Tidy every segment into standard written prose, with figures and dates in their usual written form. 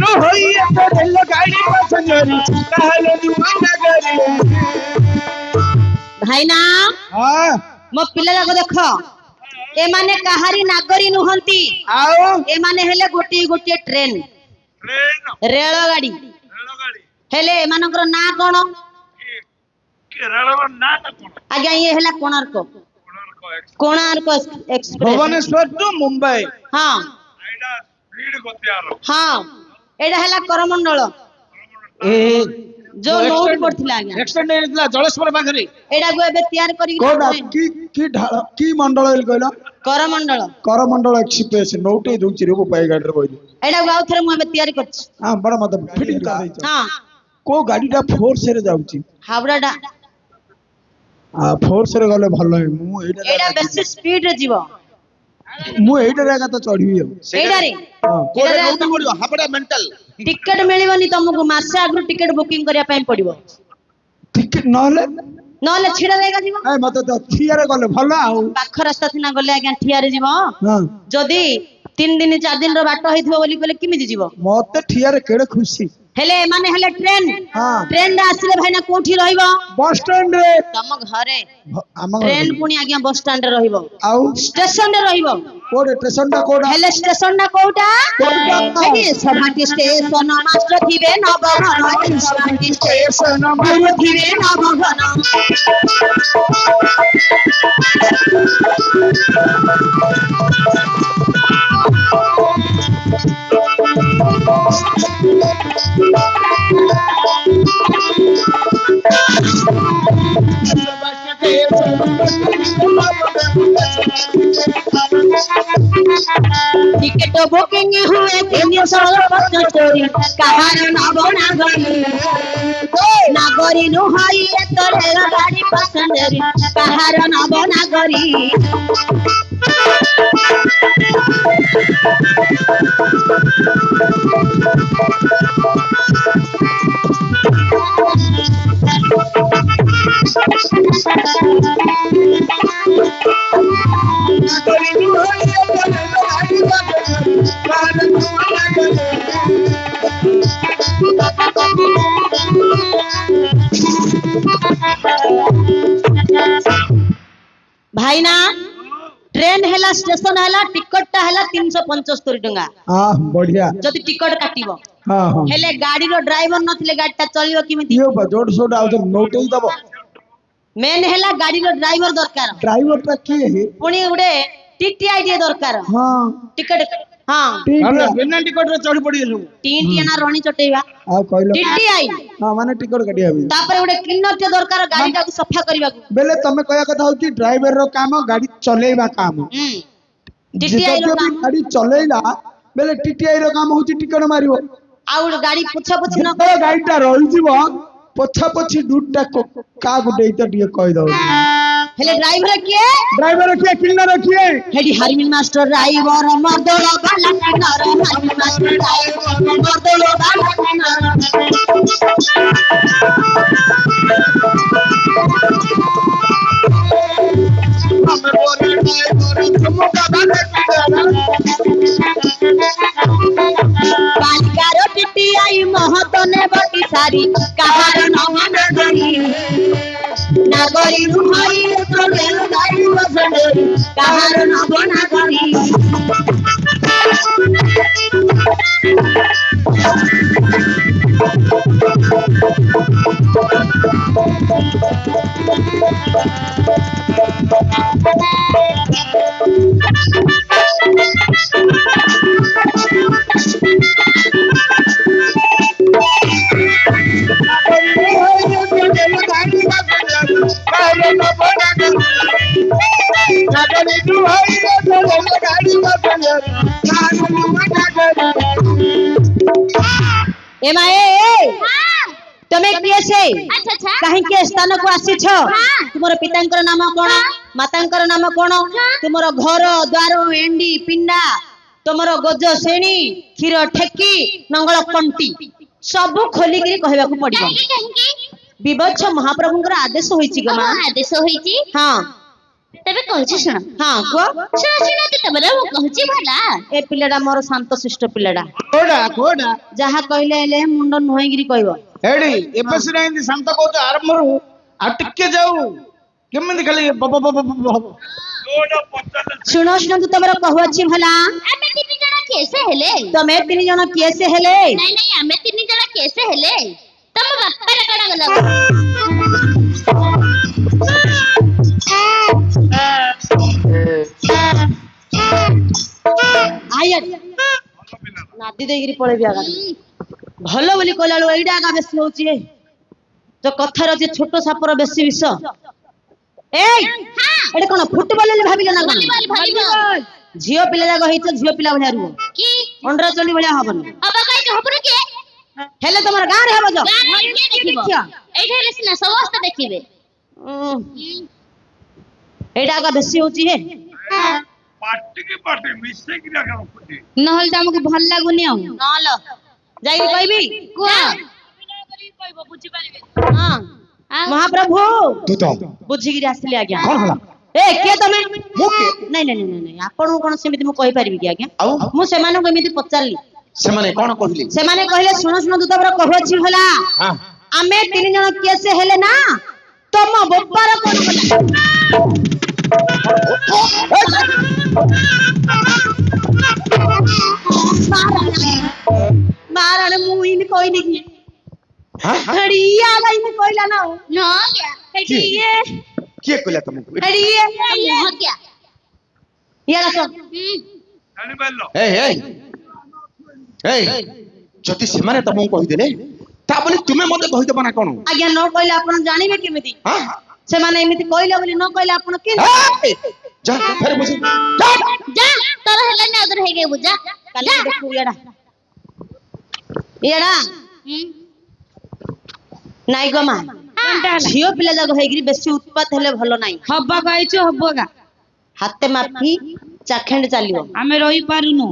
नु होई तो रेल गाड़ी पैसेंजर कहले नुआ नगरी। भाई ना हां मो पिला जाको देख ए माने कहारी नागरी नुहंती आओ ए माने हेले गोटी गोटी ट्रेन रेल गाड़ी हेले ए मानकर ना कोन केरल ना कोन आज्ञा ये हेला कोणार्क एक्सप्रेस भुवनेश्वर टू मुंबई। हां एडा स्पीड गतियार। हां एडा हेला करमंडल ए जो नोट पड़थिला आज्ञा एक्सीडेंट हेला जलेश्वर पाखरे एडा को एबे तैयार करी कोडा की ढाल की मंडल हेल कहला करमंडल एक्सप्रेस नोटे दोची रे पाई गाडी रे बोली एडा को आउथरे मु एबे तैयार करछि। हां बड़ा मत फिटिंग कर दै हां को गाडीटा फोर्स रे जाउची हावड़ाडा आ फोर्स रे गले भलो है मु एडा बेसी स्पीड रे जीवो मु एटा रे तो चढ़ी एडा रे कोडे नोट पड़ियो हापडा मेंटल टिकट मिलिबनी तुमको मासे आगु टिकट बुकिंग करिया पई पड़िबो टिकट नले नले छिड़ा लेगा जीवो ए मत तो थिया रे गले भलो आ पाख रास्ता थिना गले आज्ञा ठिया रे जीवो हां जदी 3 दिन 4 दिन रो बाटो हेथिबो बोली कोले किमिति जीवो मते ठिया रे केड़े खुशी हेले माने हेले ट्रेन हां ट्रेन दा आसिले भाईना कोठी रहिबो बस स्टैंड रे तम घरे आम ट्रेन पुनी आज्ञा बस स्टैंड रे रहिबो आउ स्टेशन रे रहिबो कोडे स्टेशन दा कोडा हेले स्टेशन दा कोटा हेडी सभाटी स्टेशन मास्टर थिबे नवघन सभाटी स्टेशन गुरु थिबे नवघन टिकट बुकिंग हुए 375 कहार नवनागरी नागरी नुहाई तो रेल गाड़ी पैसेंजर कहार नवनागरी भाई ना ट्रेन हेला स्टेशन हेला टिकट टा हेला 375 टंगा। हां बढ़िया जति टिकट काटिबो हां हां हेले गाड़ी रो ड्राइवर नथिले गाड़ी टा चलियो किमिति यो बजोड़ सोड आउ नोट ही दबो मेन हेला गाड़ी रो ड्राइवर दरकार ड्राइवर ता की है पुनी उडे टीटीआई दे दरकार हां टिकट हां हमरा बिना टिकट रे चढ़ पड़ी गेलु टीटीआई रणी चटेइबा आ कहलो टीटीआई हां माने टिकट काटिया भी तापर उडे क्लीनर ते दरकार गाड़ी टा सफा करबा बेले तमे कहया कथा होची ड्राइवर रो काम गाड़ी चलेबा काम टीटीआई रो काम गाड़ी चलेला बेले टीटीआई रो काम होची टिकट मारिबो आउ गाड़ी पुछा पुछ न तो गाड़ीटा रही जीवो पोछा पोछी डूटा का गुडे तो दिए कह दो हेले ड्राइवर किए क्लीनर किए हेडी हारमिन मास्टर ड्राइवर मर्दलो बाला नर हारमिन मास्टर ड्राइवर मर्दलो बाला नर हम बोले ड्राइवर तुम बालिका रो टीटीआई महतने बटी सारी कहार नवनागरी नागरी नुहाई तो रेल गाड़ी बसंडरी कहार नवनागरी तमे किए से कहीं के स्थान को आसी छ तुमर पितांकर नाम कोन मातांकर नाम कोन तुमर घर द्वार एंडी पिंडा तुमर गोज सेणी खीर ठेकी नंगल कंटी सब खोली गिरी कहबा को पड़िबो विवच्छ महाप्रभुंकर आदेश होईची ग मां आदेश होईची हां ତେବେ କହୁଛି ଶୁଣ। ହଁ କୁହ। ଶୁଣ ଶୁଣ ତେବେ ମୁଁ କହୁଛି ଭଲା। ଏ ପିଲାଟା ମୋର ଶାନ୍ତ ଶିଷ୍ଟ ପିଲାଟା, କୋଡା କୋଡା ଯାହା କହିଲେ ହେଲେ ମୁଣ୍ଡ ନୁହେଁକିରି କହିବ। ଏଡି ଏବେ ସିନା ଏମିତି ଶାନ୍ତ କହୁଛ, ଆରମ୍ଭରୁ ଆଉ ଟିକେ ଯାଉ କେମିତି ଖାଲି ବବ ବବ ବବ ହବ। ଶୁଣ ଶୁଣନ୍ତୁ ତମର କହୁଅଛି ଭଲା। ଆମେ ତିନି ଜଣ କେସେ ହେଲେ। ତମେ 3 ଜଣ କିଏ ସେ ହେଲେ? ନାଇଁ ନାଇଁ ଆମେ ତିନି ଜଣ କେସେ ହେଲେ। ତମ ବାପାର କଣ ଗଲା? ଆଇ ନାଦି ଦେଇକିରି ପଳେଇବି ଆଗ। ଭଲ ବୋଲି କହିଲା ବେଳୁ ଏଇଟା ଆଗା ବେଶୀ ହଉଛି। ଯୋ କଥାର ଅଛି ଛୋଟ ସାପର ବେଶୀ ବିଷ। ଏଇ ଏଟା କଣ ଫୁଟବଲ ବୋଲି ଭାବିଲ ନା କଣ? Volleyball volleyball. ଝିଅ ପିଲା ଯାକ ହେଇଛ, ଝିଅ ପିଲା ଭଳିଆ ରୁହ। କି ଅଣ୍ଡରା ଚଣ୍ଡୀ ଭଳିଆ ହବନି। ଅବା କାଇଁ ହବନି କି? ହେଲେ ତମର ଗାଁରେ ହବ ଯ। ଗାଁରେ କିଏ ଦେଖିବ? ଏଇଠି ହେଲେ ସିନା ସମସ୍ତେ ଦେଖିବେ। ଏଇଟା ଆଗା ବେଶୀ ହଉଛି ହେ। ନହେଲେ ତ ଆମକୁ ଭଲ ଲାଗୁନି ଆଉ। ନହେଲେ ଯାଇକି କହିବି। କୁହ। ହଁ ମହାପ୍ରଭୁ ତୁ ତ ବୁଝିକିରି ଆସିଲି ଆଜ୍ଞା। କଣ ହେଲା? ଏ କିଏ ତମେ? ମୁଁ କିଏ? ନାଇଁ ନାଇଁ ନାଇଁ ନାଇଁ ଆପଣଙ୍କୁ କଣ ସେମିତି ମୁଁ କହିପାରିବି କି ଆଜ୍ଞା? ଆଉ ମୁଁ ସେମାନଙ୍କୁ ଏମିତି ପଚାରିଲି। ସେମାନେ କଣ କହିଲେ? ସେମାନେ କହିଲେ ଶୁଣ ଶୁଣ ତୁ ତମର କହୁଅଛି ଭଲା। ହଁ। ଆମେ 3 ଜଣ କିଏ ସେ ହେଲେ ନା ତମ ବୋପାର କଣ ଗଲା? ମାରାଣେ ମୁଁ ଇନି କହିନି କି? ହେଡି ଇଏ ଆଗ ଇନି କହିଲା ନା। ନ ଗୟା। ହେଡି ଇଏ କିଏ କହିଲା ତମକୁ? ହେଡି ଇଏ ନ ଗୟା। ଇଏ ଆସ। ଏଇ ଏଇ ଏଇ ଯଦି ସେମାନେ ତମକୁ କହିଦେଲେ ତା ବୋଲି ତୁମେ ମତେ କହିଦେବ ନା କଣ? ଆଜ୍ଞା ନ କହିଲେ ଆପଣ ଜାଣିବେ କେମିତି? ହଁ? ସେମାନେ ଏମିତି କହିଲେ ବୋଲି ନ କହିଲେ ଆପଣ କେମିତି? ଏଇ, ଯା ଫେର ବସି ଯା। ଯା ତୋର ହେଲାନି ଆଦର ହେଇଗେ ବୁଝା। କାଲି ଦେଖୁ ଇଏଡା ଇଏଡା ନାଇଁ ଗো ମା। ଝିଅ ପିଲା ଯାକ ହେଇକିରି ବେଶୀ ଉତ୍ପାତ ହେଲେ ଭଲ ନାହିଁ। ହବା କହିଛୁ ହବଗା। ହାତେ ମାପି ଚାଖେଣ୍ଡ ଚାଲିବ। ଆମେ ରହିପାରୁନୁ।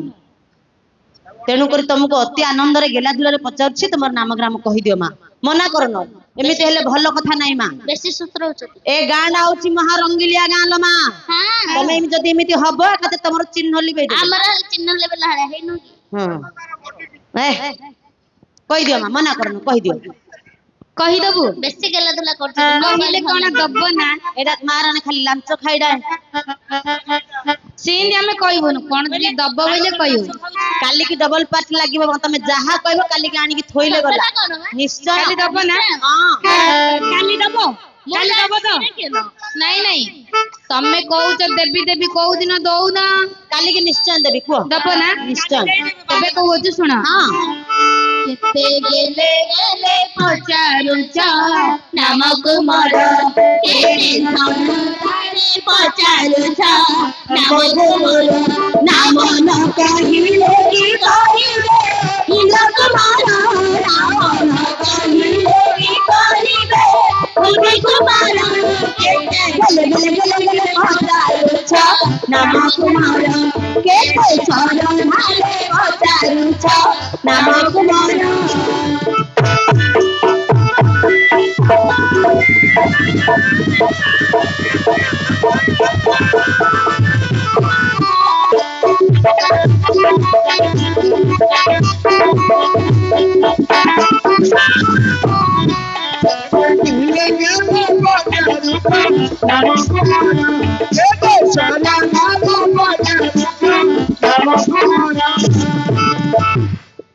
ତେଣୁକରି ତମକୁ ଅତି ଆନନ୍ଦରେ ଗେଲା ଦୁଲାରେ ପଚାରୁଛି, ତମର ନାମ ଗ୍ରାମ କହିଦିଅ ମା। ମନା କରନ, ଏମିତି ହେଲେ ଭଲ କଥା ନାହିଁ ମା। ବେଶୀ ସୂତ୍ର ହଉଛନ୍ତି। ଏ ଗାଁ ଟା ହଉଛି ମହା ରଙ୍ଗିଲିଆ ଗାଁ ଲ ମା। ତମେ ଏମିତି ଯଦି ଏମିତି ହବ ଏକାଥରେ ତମର ଚିହ୍ନ ଲିଭେଇ ଦେବେ। ଆମର ଚିହ୍ନ ଲେବେଲ ହଳା ହେଇନୁ କି? କହିଦିଅ ମା, ମନା କରନ କହିଦିଅ। କହିଦବୁ। ବେଶୀ ଗେଲା ଧୁଲା କରୁଛନ୍ତି। କହିଲେ କଣ ଦବ ନା? ଏଇଟା ମାରାଣେ ଖାଲି ଲାଞ୍ଚ ଖାଇଡା। ସେମିତି ଆମେ କହିବୁନୁ, କଣ ଯଦି ଦବ ବୋଇଲେ କହିବୁ। କାଲିକି ଡବଲ ପାର୍ଟ ଲାଗିବ। ତମେ ଯାହା କହିବ କାଲିକି ଆଣିକି ଥୋଇଲେ ଗଲା। ନିଶ୍ଚୟ କାଲି ଦବ ନା? ହଁ। କାଲି ଦବ? କାଲି ଦବ ତ? ନାଇଁ ନାଇଁ, ତମେ କହୁଛ ଦେବି ଦେବି, କୋଉ ଦିନ ଦଉନ? କାଲିକି ନିଶ୍ଚୟ ଦେବି। କୁହ ଦବ ନା? ନିଶ୍ଚୟ। ତେବେ କହୁଛୁ ଶୁଣ। ହଁ କେତେ ଗେଲେ ଗେଲେ ପଚାରୁଛ ନାମକୁ ମୋର, କେତେ ଧନରେ ପଚାରୁଛ ନାମକୁ ମୋର। ନାମ ନ କହିଲେ କି କହିବେ ଇନ୍ଦ୍ର କୁମାର, ନାମ ନ କହିଲେ କି କହିବେ ଇନ୍ଦ୍ର କୁମାର। କେତେ ଗେଲେ ଗେଲେ ଗେଲେ ଗେଲେ ପଚାରୁଛ ନାମକୁ ମୋର, କେତେ ଚରଣରେ ପଚାରୁଛ ନାମକୁ ମୋର।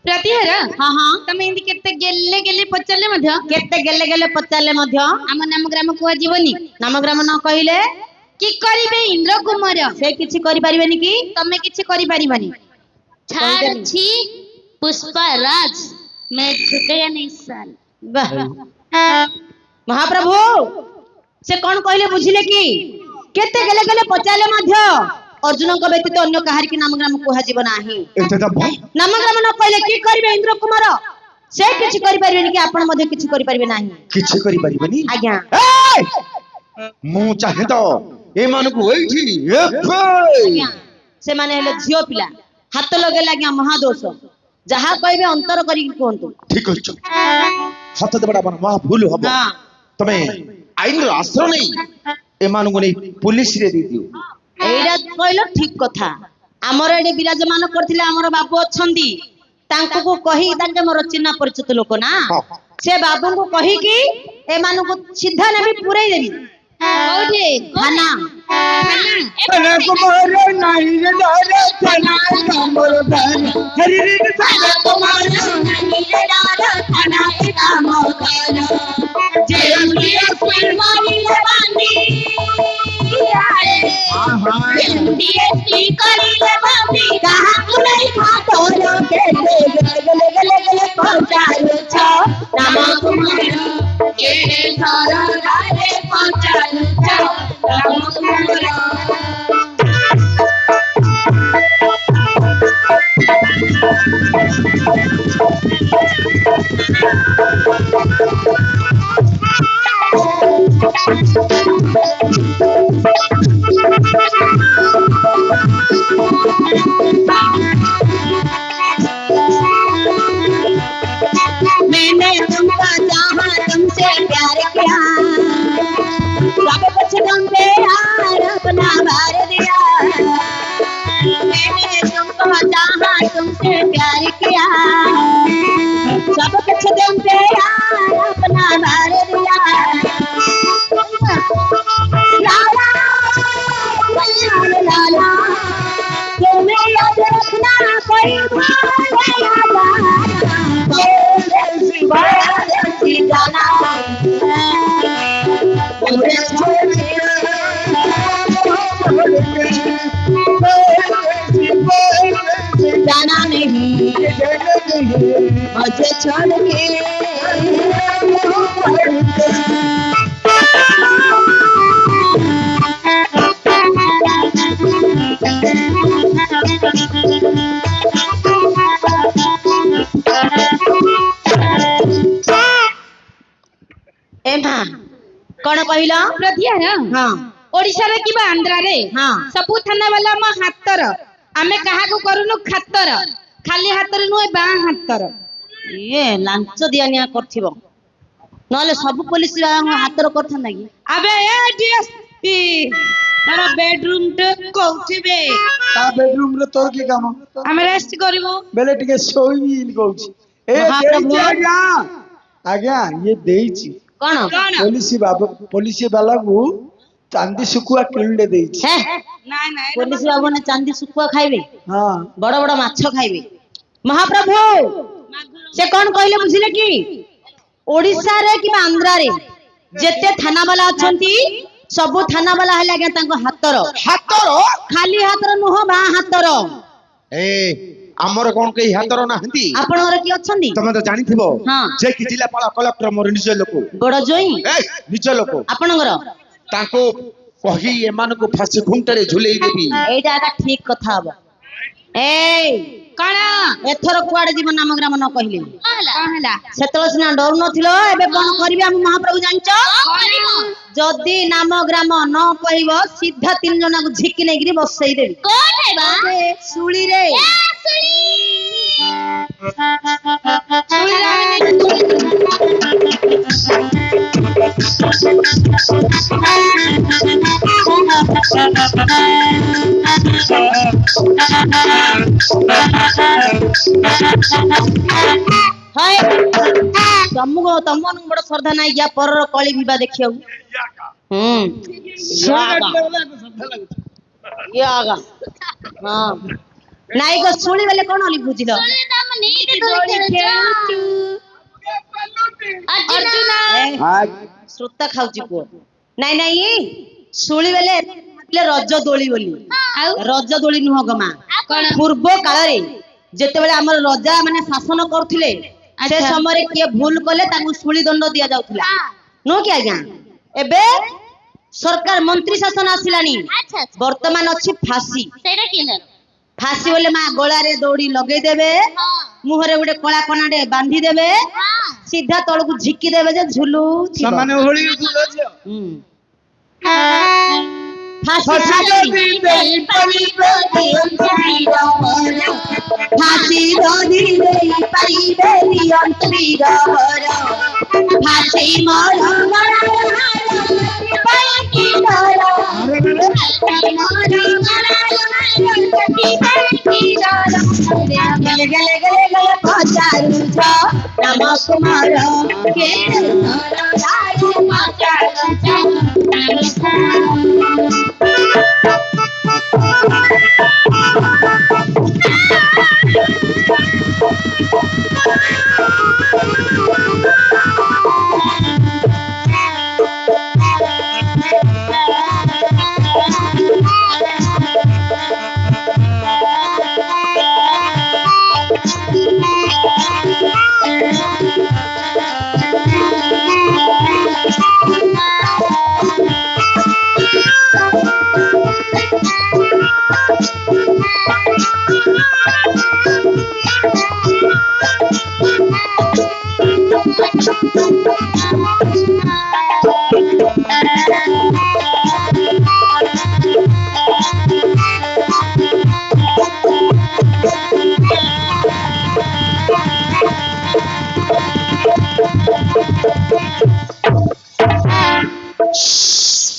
ପ୍ରତିହାର ହଁ ହଁ। ତମେ ଏମିତି କେତେ ଗେଲେ ଗେଲେ ପଚାରିଲେ ମଧ୍ୟ କେତେ ଗେଲେ ଗେଲେ ପଚାରିଲେ ମଧ୍ୟ ଆମ ନାମ ଗ୍ରାମ କୁହାଯିବନି। ନାମ ଗ୍ରାମ ନ କହିଲେ କି କରିବେ ଇନ୍ଦ୍ର କୁମାର? ସେ କିଛି କରିପାରିବେନି କି? ତମେ କିଛି କରିପାରିବନି। ଛାଡ଼ଛି ପୁଷ୍ପରାଜ मैं झुकेगा नहीं साल। ବାଃ। ମହାପ୍ରଭୁ ସେ କଣ କହିଲେ ବୁଝିଲେ କି? କେତେ ଗେଲେ ଗେଲେ ପଚାରିଲେ ମଧ୍ୟ ଅର୍ଜୁନଙ୍କ ବ୍ୟତୀତ ଅନ୍ୟ କାହାରିକି ନାମ ଗ୍ରାମ କୁହାଯିବ ନାହିଁ। ନାମ ଗ୍ରାମ ନ କହିଲେ କି କରିବେ ଇନ୍ଦ୍ର କୁମାର? ସେ କିଛି କରିପାରିବେନି କି ଆପଣ ମଧ୍ୟ କିଛି କରିପାରିବେ ନାହିଁ। କିଛି କରିପାରିବେନି? ଆଜ୍ଞା। ମୁଁ ଚାହେଁ ତ ଏମାନଙ୍କୁ ଏଇଠି ଆଜ୍ଞା। ସେମାନେ ହେଲେ ଝିଅ ପିଲା, ହାତ ଲଗେଇଲେ ଆଜ୍ଞା ମହାଦୋଷ। ଯାହା କହିବେ ଅନ୍ତର କରିକି କୁହନ୍ତୁ। ଠିକ ଅଛି, ହାତ ଦେବାଟା ମହା ଭୁଲ ହବ। ହଁ। ତମେ ଆଇନର ଆଶ୍ରୟ ନେଇ ଏମାନଙ୍କୁ ନେଇ ପୁଲିସରେ ଦେଇଦିଅ। ଏଇଟା କହିଲ ଠିକ କଥା। ଆମର ଏଠି ବିରାଜମାନ କରିଥିଲେ ଆମର ବାବୁ ଅଛନ୍ତି, ତାଙ୍କୁ କହି ତାଙ୍କେ ମୋର ଚିହ୍ନା ପରିଚିତ ଲୋକ ନା, ହଁ। ସେ ବାବୁଙ୍କୁ କହିକି ଏମାନଙ୍କୁ ସିଧା ନେବି ପୁରେଇ ଦେବି କୋଉଠି? ଥାନା। ଥାନା କୁମାର ନାଇଁ ରେ ଡର ଥାନା କାମର ଥାନା ହରି ରେ ଥାନା କୁମାର ନାଇଁ ରେ ଡର ଥାନା କାମ କର ଯେ ଡିଏସପି ମାରିଲେ ବାନ୍ଧି ଡିଏସପି କରିଲେ ବାନ୍ଧି କାହାକୁ ନାହିଁ ଭାତର କେତେ ଗଲେ ଗଲେ ଗଲେ ପଚାରୁଛ ନାମ କୁମାର କେଡ଼େ ଘର ଗାରେ ପଚାରୁଛ ନାମ କୁମାର। मैंने तुमको चाहा तुमसे प्यार किया सब कुछ तुम पे यार अपना भार दिया मैंने तुमको चाहा तुमसे प्यार किया सब कुछ तुम पे यार अपना भार दिया लाला लाला तुम्हें याद रखना कोई जाना नहीं मुझे छोड़ के कौन कहल प्रतिहार हाँ ओडिशा रे किबा आंध्रा रे हाँ सबु थाना वाला म हातर आमे काहा को करूनु खातर खाली हातर नुए बा हातर ये लांच दिया निया करथिबो नले सब पुलिस हातर करथन कि अबे ए डीएसपी तारा बेडरूम टे कोउथिबे ता बेडरूम रे तोर की काम आमे रेस्ट करिवो बेले टिके सोई कहूची ए महाप्रभु। देइची आज्ञा आज्ञा ये देइची कौन पुलिस वाला को चांदी सुकुआ किलो देइची है नाय नाय पुलिस बाबू ने चांदी सुखुआ खाइबे हां बड़ बड़ माछ खाइबे महाप्रभु से कौन कहले बुझिले कि ओडिशा रे कि आंध्रा रे जेते थाना वाला अछंती सब थाना वाला हले आगे तांको हातर ହାତର खाली हातर नुह बा हातर ଏ ଆମର କଣ କେହି ହାତର ନାହାନ୍ତି? आपनर की अछंती ତମେ ତ ଜାଣିଥିବ ହଁ। ଯେ କି ଜିଲ୍ଲାପାଳ କଲେକ୍ଟର ମୋର ନିଜ ଲୋକ बड़ जोई ନିଜ ଲୋକ आपनगर ତାଙ୍କୁ କହି ଏମାନଙ୍କୁ ଫାଶୀ ଖୁଣ୍ଟରେ ଝୁଲେଇ ଦେବି। एटा एटा ठीक कथा हबो ए कणा एथर कुआडे जीवन नाम ग्राम न कहले कहला सेतल सिना डर नथिलो एबे कोन करबे हम महाप्रभु जानचो जदी नाम ग्राम न कहबो सीधा तीन जना को झिकी नै गिरी बसई देबी कौन है बा सुली रे हाय तुमको तुमन बड़ श्रद्धा नाही या परर कଳି विवाह देखियो यागा हां नाई को सुनी बेले कोन ओली बुझिलो सुनी तम नीट दोली खेलचू अर्जुना आज श्रोता खाउची को नाई नाई सुली बेले रज दोली बोली रज दोली नुह गमा पूर्व काल रे जेते बेले हमर राजा माने शासन करथिले से समय किए भूल कले ताकू सुली दंड दिया जाउथला नो कि आज्ञा एबे सरकार मंत्री शासन आसिलानी अच्छा अच्छा वर्तमान अछि फांसी सेटा किनर फांसी बोले मां गोला रे दौड़ी लगे देबे हां मुहरे गुडे कला कनाडे बांधी देबे हां सीधा तळकू झिकी देबे जे झुलू सामान्य होली फुल छ ফাঁসি যদি দেই পারিবে দিয়ন্তু বীরবর ফাঁসি যদি দেই পারিবে দিয়ন্তু বীরবর ফাঁসি মর আরে গেলে গেলে গেলে গেলে পচারুছ নাম কুমার কে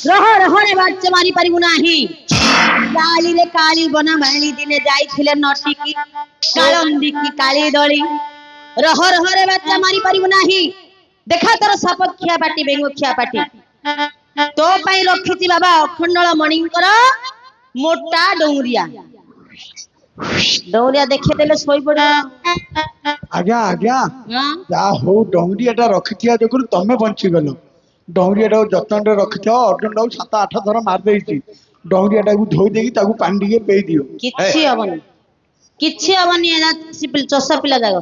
রহ রহ রে বাচ্চা মারি পারিবু নাহি কালি রে কালি বনা মালি দিনে যাইছিলে নটিকি কালন্দিকি কালি দଳି রহ রহ রে বাচ্চা মারি পারিবু নাহি দেখা তোর সপক্ষিয়া পাটি বেঙ্গখিয়া পাটি তো পাই রଖିছি বাবা অখଣ୍ଡଳ মଣିଙ୍କର মোটা ডৌরিয়া ডৌরিয়া দেখে দেলে শୋଇ ପଡିବ ଆଜ୍ଞା ଆଜ୍ଞା ହଁ ଯାହା ହଉ ଡଙ୍ଗରିଆଟା ରଖିଥିବା ଯୋଗୁରୁ ତମେ ବଞ୍ଚିଗଲ ଡଙ୍ଗରିଆଟାକୁ ଯତ୍ନରେ ରଖିଥିବ ଅର୍ଜୁନଟାକୁ 7-8 ଥର ମାରିଦେଇଛି ଡଙ୍ଗରିଆଟାକୁ ଧୋଇ ଦେଇକି ତାକୁ ପାଣି ଟିକେ ପେଇ ଦିଅ କିଛି ହବନି ଏରା ଚଷା ପିଲା ଯାକ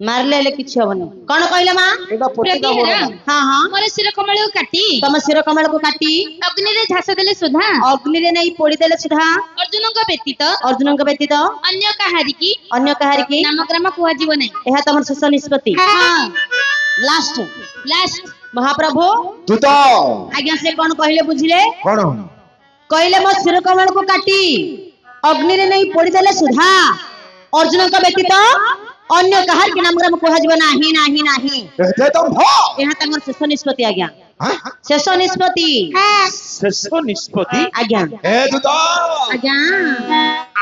ମାରିଲେ ହେଲେ କିଛି ହବନି କଣ କହିଲେ ମା ଏଇଟା ପୋତିଟା ବଡ ନା। ହଁ ହଁ ମୋର ଶିର କମଳକୁ କାଟି ତମ ଶିର କମଳକୁ କାଟି ଅଗ୍ନିରେ ଝାସ ଦେଲେ ସୁଧା ଅଗ୍ନିରେ ନେଇ ପୋଡିଦେଲେ ସୁଦ୍ଧା ଅର୍ଜୁନଙ୍କ ବ୍ୟତୀତ ଅନ୍ୟ କାହାରିକି ନାମଗ୍ରାମ କୁହାଯିବ ନାହିଁ। ଏହା ତମର ଶେଷ ନିଷ୍ପତ୍ତି ଲାଷ୍ଟ ମହାପ୍ରଭୁ ତୁ ତ ଆଜ୍ଞା ସେ କଣ କହିଲେ ବୁଝିଲେ କଣ କହିଲେ ମୋ ଶିର କମଳକୁ କାଟି ଅଗ୍ନିରେ ନେଇ ପୋଡିଦେଲେ ସୁଦ୍ଧା ଅର୍ଜୁନଙ୍କ ବ୍ୟତୀତ ଅନ୍ୟ କାହାରିକି ନାମଗ୍ରାମ କୁହାଯିବ ନାହିଁ ନାହିଁ ନାହିଁ ଏତେ ଦମ୍ଭ ଏହା ତାଙ୍କର ଶେଷ ନିଷ୍ପତ୍ତି ଆଜ୍ଞା ହାଁ? ଶେଷ ନିଷ୍ପତ୍ତି ଶେଷ ନିଷ୍ପତ୍ତି ଆଜ୍ଞା ଏ ଦୂତ ଆଜ୍ଞା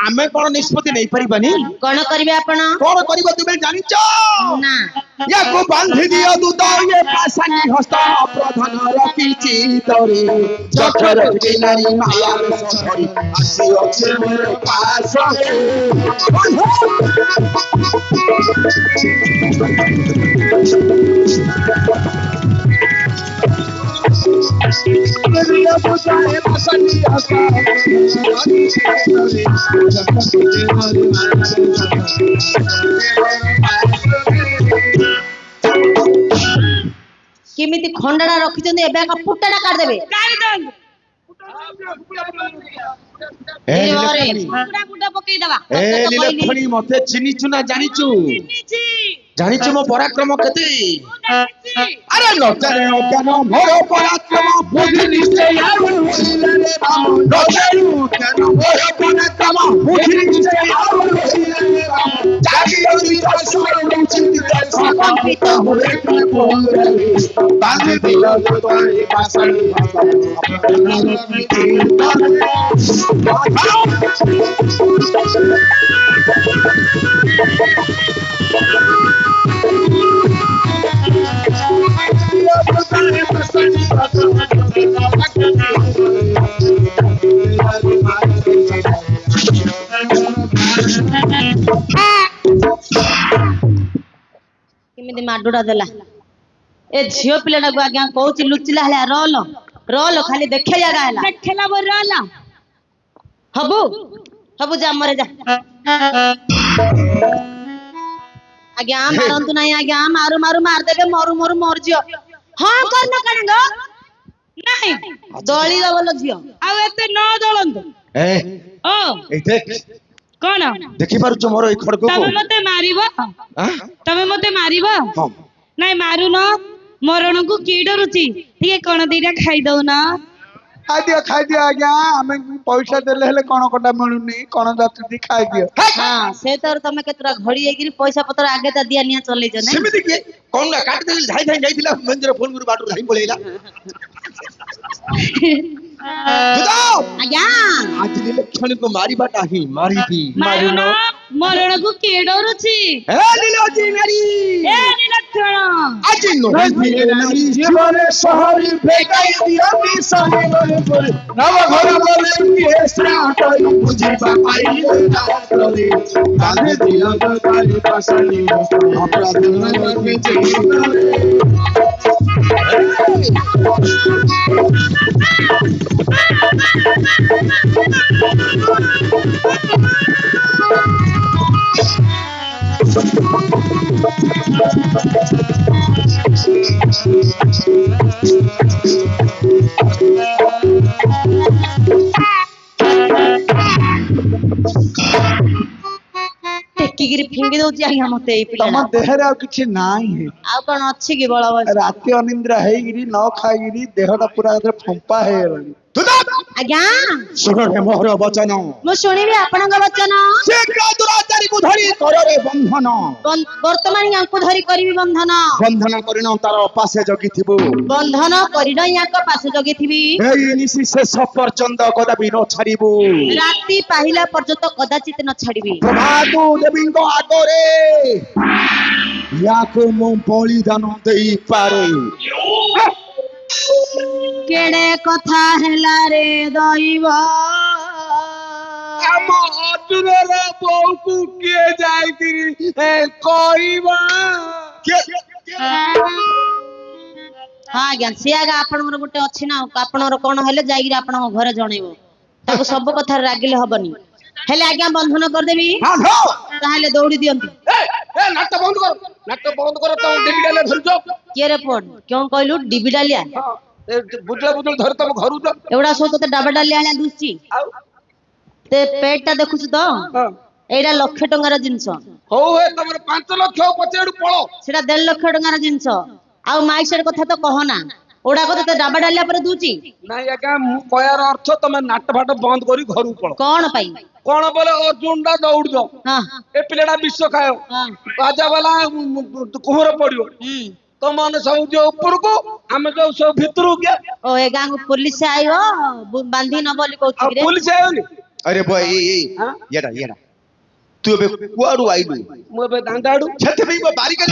ଆମେ କଣ ନିଷ୍ପତ୍ତି ନେଇ ପାରିବାନି କଣ କରିବେ ଆପଣ କଣ କରିବ ତୁମେ ଜାଣିଛ ନା ୟାକୁ ବାନ୍ଧି ଦିଅ ଦୂତ ଏ ପାଶାନି ହସ୍ତ ପ୍ରଧାନ ରଖିଛି ତୋରେ ଜଠର କିନାରି ମାୟାର ସଧରି ଆସି ଅଛି ମୋର ପାଶରେ କେମିତି ଖଣ୍ଡାଟା ରଖିଛନ୍ତି ଏବେ ଏକ ଫୁଟାଟା କାଢିଦେବେ ଏ ଲିଲଫଣୀ ମତେ ଚିହ୍ନିଛୁ ନା ଜାଣିଛୁ ଜାଣିଛୁ ମୋ ପରାକ୍ରମ କେତେ ଆରେ ନ ଜାଣେ ଅଜ୍ଞାନ ମୋର ପରାକ୍ରମ ବୁଦ୍ଧି ନିଶ୍ଚୟ ନ ଜାଣୁ ଅଜ୍ଞାନ ମୋର ପରାକ୍ରମ ବୁଦ୍ଧି ନିଶ୍ଚୟ ବାନ୍ଧି ଦିଅ କେମିତି ମାଡୁଟା ଦେଲା ଏ ଝିଅ ପିଲାଟାକୁ ଆଜ୍ଞା କହୁଛି ଲୁଚିଲା ହେଲେ ରୋଲ ରୋଲ ଖାଲି ଦେଖେ ଜାଗା ହେଲା ଦେଖେଲା ରୋଲ ହବୁ ହବୁ ଯା ମରେ ଯା ଆଜ୍ଞା ମାରନ୍ତୁ ନାହିଁ ଆଜ୍ଞା ମାରୁ ମାରୁ ମାରିଦେବେ ମରୁ ମରୁ ମରିଯିବ ହଁ କରନ କାଣଙ୍ଗ ନାହିଁ ଦଳି ଦବଲ ଝିଅ ଆଉ ଏତେ ନ ଦଳନ୍ତୁ ଏ ଓ ଏଇ ଦେଖ କଣ ଦେଖି ପାରୁଛ ମୋର ଏଇ ଖଡକୁ ତମେ ମତେ ମାରିବ ତମେ ମତେ ମାରିବ ନାଇଁ ମାରୁନ ମରଣକୁ କି ଡରୁଛି ଟିକେ କଣ ଦିଟା ଖାଇ ଦଉନ ଖାଇ ଦିଅ ଆଜ୍ଞା ଆମେ ପଇସା ଦେଲେ ହେଲେ କଣ କଟା ମିଳୁନି କଣ ଯାତ୍ରୀ ଖାଇ ଦିଅ ହଁ ସେ ତୋର ତମେ କେତେଟା ଘଡି ହେଇକିରି ପଇସା ପତ୍ର ଆଗେ ତା ଦିଆ ନିଆ ଚଲେଇଛ ନା ସେମିତି କିଏ କଣ ନା କାଟି ଦେଲି ଧାଇ ଧାଇ ଯାଇଥିଲା ମନ୍ଦିର ଫୋନ କରି ବାଟରୁ ଧାଇ ପଳେଇଲା ଆଜ୍ଞା ଆଜି ଇଲେକ୍ସନକୁ ମାରିବାଟା ହିଁ ମାରିବି ମାରୁନ ମରଣକୁ କିଏ ଡରୁଛି ହେ ଲିଲୋଜି ନାରୀ ଏ ନିଲକ୍ଷଣ ଆଜି ନୁହେଁ ନାରୀ জীবনে শহরে ভেগাই দিয়নি সহরে পরে নব ঘর বলে দিয়ে শ্রাটই বুঝিবা পাইলে রাত্রে কাঁধে দিও কালি পাশানি অপরাধ নবে জীবনে ଟେକିକିରି ଫିଙ୍ଗି ଦଉଛି ଆଜ୍ଞା ମତେ ଏଇ ପିଲା ତମ ଦେହରେ ଆଉ କିଛି ନାହିଁ ଆଉ କଣ ଅଛି କି ବଳ ବୟସ ରାତି ଅନିନ୍ଦ୍ରା ହେଇକିରି ନ ଖାଇକିରି ଦେହଟା ପୁରା ଫମ୍ପା ହେଇଗଲାଣି ଆଜ୍ଞା ଶୁଣ ରେ ମୋର ବଚନ ମୁଁ ଶୁଣିବି ଆପଣଙ୍କ ବଚନ ଶୀଘ୍ର ଦୁରାଚାରୀକୁ ଧରି କରରେ ବନ୍ଧନ ବର୍ତ୍ତମାନ ୟାଙ୍କୁ ଧରି କରିବି ବନ୍ଧନ ବନ୍ଧନ କରିନ ତାର ପାଶେ ଜଗିଥିବୁ ବନ୍ଧନ କରିନ ୟାଙ୍କ ପାଶେ ଜଗିଥିବି ଏଇ ନିଶି ଶେଷ ପର୍ଯ୍ୟନ୍ତ କଦାପି ନ ଛାଡ଼ିବୁ ରାତି ପାହିଲା ପର୍ଯ୍ୟନ୍ତ କଦାଚିତ ନ ଛାଡିବି ପ୍ରଭାତୁ ଦେବୀଙ୍କ ଆଗରେ ୟାକୁ ମୁଁ ବଳିଦାନ ଦେଇପାରେ କେଡେ କଥା ହେଲା ରେ ଦଇବ ଆମ ଅର୍ଜୁନର ବୋଉକୁ କିଏ ଯାଇକିରି କହିବା ହଁ ଆଜ୍ଞା ସିଏ ଆଜ୍ଞା ଆପଣଙ୍କର ଗୋଟେ ଅଛି ନା ଆପଣଙ୍କର କଣ ହେଲେ ଯାଇକିରି ଆପଣଙ୍କ ଘରେ ଜଣେଇବ ତାକୁ ସବୁ କଥାରେ ରାଗିଲେ ହବନି ହେଲେ ଆଜ୍ଞା ବନ୍ଧନ କରିଦେବି ତାହେଲେ ଦୌଡ଼ି ଦିଅନ୍ତୁ ନାଟ ବନ୍ଦ କର ତମ ଡିବିଡାଲେ ଧରିଛ କିଏ ରେ ପୁଅ କେଉଁ କହିଲୁ ଡିବି ଡାଲିଆ ବୁଝଳ ଧରି ତମ ଘରୁ ଏଗୁଡା ସବୁ ତୋତେ ଡାବା ଡାଲିଆ ଆଳିଆ ଦୁସୁଛି ତେ ପେଟ ଟା ଦେଖୁଛୁ ତ ଏଇଟା 1,00,000 ଟଙ୍କାର ଜିନିଷ ହଉ ତମର 5 ଲକ୍ଷ ପଛଆଡୁ ପଳ ସେଟା 1.5 ଲକ୍ଷ ଟଙ୍କାର ଜିନିଷ ଆଉ ମାଇସର କଥା ତ କହନା ଓଡାକ ତୋତେ ଡାବା ଡାଲିଆ ପରେ ଦଉଛି ନାଇଁ ଆଜ୍ଞା ମୁଁ କହିବାର ଅର୍ଥ ତମେ ନାଟ ଫାଟ ବନ୍ଦ କରି ଘରକୁ ପଳ କଣ ପାଇଁ କଣ ବୋଲେ ଅର୍ଜୁନ ଟା ଦୌଡୁଛ ହଁ ଏ ପିଲାଟା ବିଷ ଖାୟ ହଁ ବାଜା ବାଲା କୁହର ପଡିବ ତମମାନେ ସବୁ ଯୋଉ ଉପରକୁ ଆମେ ଯୋଉ ସବୁ ଭିତରକୁ କିଏ ଓ ଏ ଗାଁକୁ ପୋଲିସ ଆଇବ ବାନ୍ଧି ନ ବୋଲି କହୁଛି ରେ ପୋଲିସ ଆଇବନି ଆରେ ବୟ ଏଟା ତୁ ଏବେ କୁଆଡୁ ଆଇଲୁ ମୁଁ ଏବେ ଦାଣ୍ଡ ଆଡୁ ସେଥିପାଇଁ ମୋ ବାରିକାରେ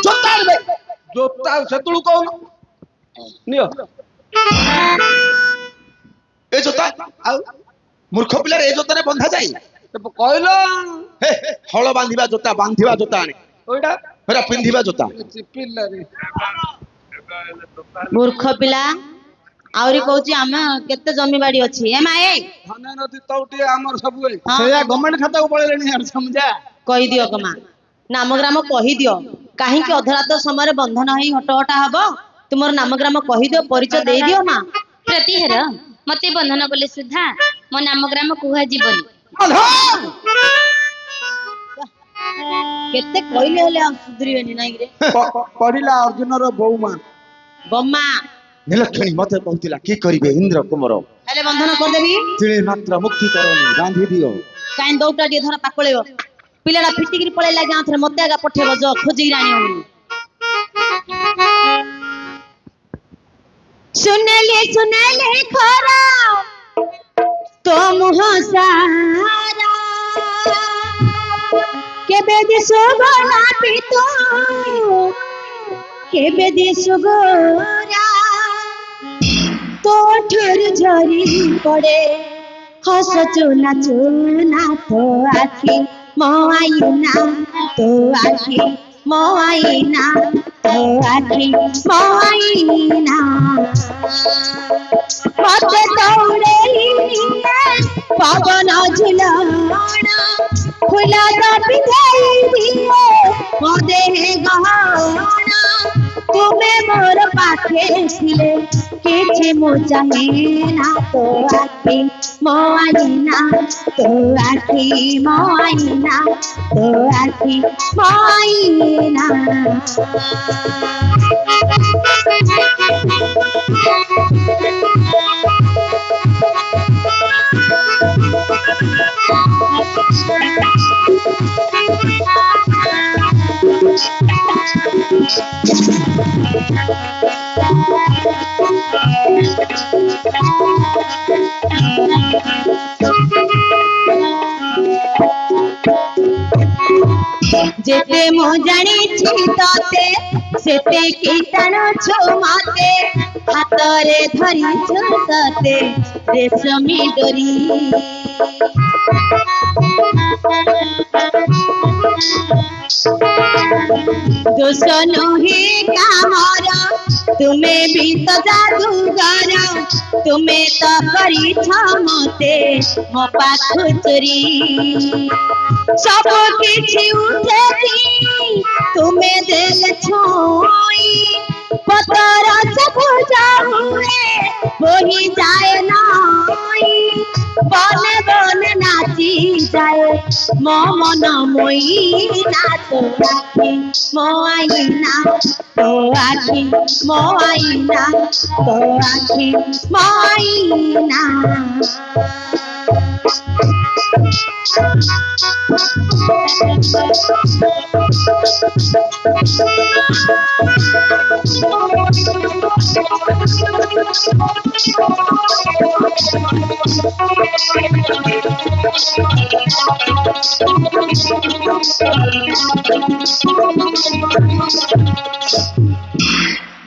ଜୋତା ଆଣିବେ ଜୋତା ସେତେବେଳୁ କହୁନ ନିଅ ଏ ଜୋତା ଆଉ ମୂର୍ଖ ପିଲାରେ ଏ ଜୋତାରେ ବନ୍ଧା ଯାଏ କହିଲ ହଳ ବାନ୍ଧିବା ଜୋତା ଆଣେ ওইটা ଏଟା ପିନ୍ଧିବା ଜୋତା ପିଲାରେ ମୂର୍ଖ ପିଲା ଆହୁରି କହୁଛି ଆମେ କେତେ ଜମି ବାଡି ଅଛି ଏ ମାଏ ଧନ ନଦୀ ତଉଟି ଆମର ସବୁ ହଁ। ସେଇଆ ଗଭର୍ଣ୍ଣମେଣ୍ଟ ଖାତାକୁ ପଳେଇଲେଣି ୟାର ସମଝା କହିଦିଅ କମା ନାମଗ୍ରାମ କହିଦିଅ କାହିଁକି ଅଧରାତ ସମୟରେ ବନ୍ଧନ ହେଇ ହଟହଟା ହବ ତୁମର ନାମଗ୍ରାମ କହିଦିଅ ପରିଚୟ ଦେଇଦିଅ ମା ପ୍ରତିହେର ମତେ ବନ୍ଧନ କଲେ ସୁଦ୍ଧା ମୋ ନାମ ଗ୍ରାମ କୁହାଯିବନି କେତେ କହିଲେ ହେଲେ ଆଉ ସୁଧୁରିବେନି ନାଇଁରେ ପଢିଲା ଅର୍ଜୁନର ବୋଉ ମା ବମ୍ମା ନିଲକ୍ଷଣୀ ମତେ କହୁଥିଲା କି କରିବେ ଇନ୍ଦ୍ର କୁମର ହେଲେ ବନ୍ଧନ କରିଦେବି ତିଳେ ମାତ୍ର ମୁକ୍ତି କରନି ବାନ୍ଧି ଦିଅ କାହିଁ ଦଉଟା ଟିକେ ଧର ପାକଳେଇବ ପିଲାଟା ଫିଟିକିରି ପଳେଇଲା ଗାଁ ଥରେ ମତେ ଆଗା ପଠେଇବ ଯ ଖୋଜିକିରି ଆଣିବ ବୋଲି ସୁନେଲି ଖରା তো মুহ সারা কেবে দিছো গোলা পিতো কেবে দিছো গোরা তো ঠুর ঝরি পড়ে হস চুনা চুনা তো আখি মোয়াইনা তো আখি মোয়াইনা তো আখি মোয়াইনা মতে দৌড়েই পবন ঝুলনা ফুলা পিঁধাই দিয়ে মো দেহে গহনা তুমি মোর পাখে ছিলে কিছু মো চাহে না তো আখি মো আইনা তো আখি মো আইনা তো আখি মো আইনা जेते मो जानिछि तते सेते की टाणुछु मते हातरे धरिछु तते रेशमी डोरी दोष नहे कामर तुम्हें भी तो जादूगर तुम्हें तो करिछ मते मो पाखु चोरी सब किछि उठेछि तुम्हें देल छोई पतर सब जाहुए वही जाए नाई बन बन नाची जाए मो मन मोई ना तो आखी मो आईना तो आखी मो आईना तो आखी मो आईना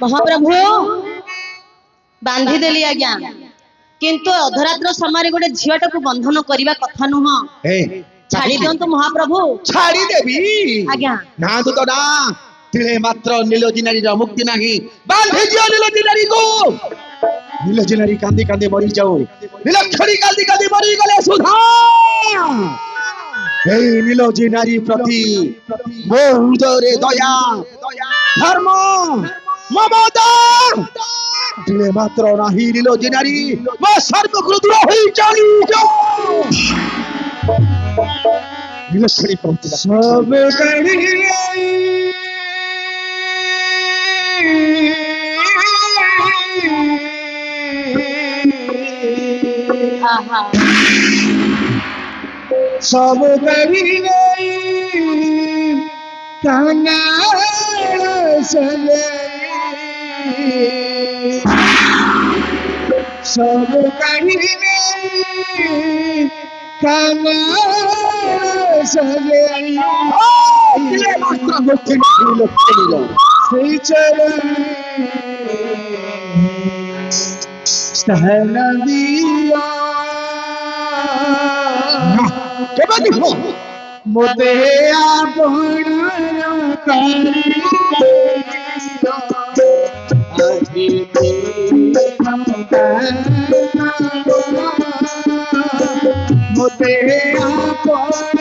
महाप्रभु बांधी देली आज्ञा किंतु अधरात्र समय गोटे झीटा को बंधन करने कथा नुह छाड़ी दिंतु महाप्रभु छाड़ी देवी आज्ञा ना तो ना तिले मात्र नीलोजी नारी मुक्ति नहीं बांधी दियो नीलोजी नारी को नीलोजी नारी कांदी कांदी मरी जाओ नीलक्षणी कांदी कांदी मरी गले सुधा हे नीलोजी नारी प्रति मो हृदय दया धर्म ममता तिले मात्र नाही नीलोजी नारी मो सर्वक्रुद्र होई चली जाओ नीलक्षणी पहुंचला सब करी सब करी काना सले सब करी काना सले तिले मात्र मुक्ति नीलक्षणी श्री चरण सहन दिया केबे देखो मोते आपण करी मोते आपण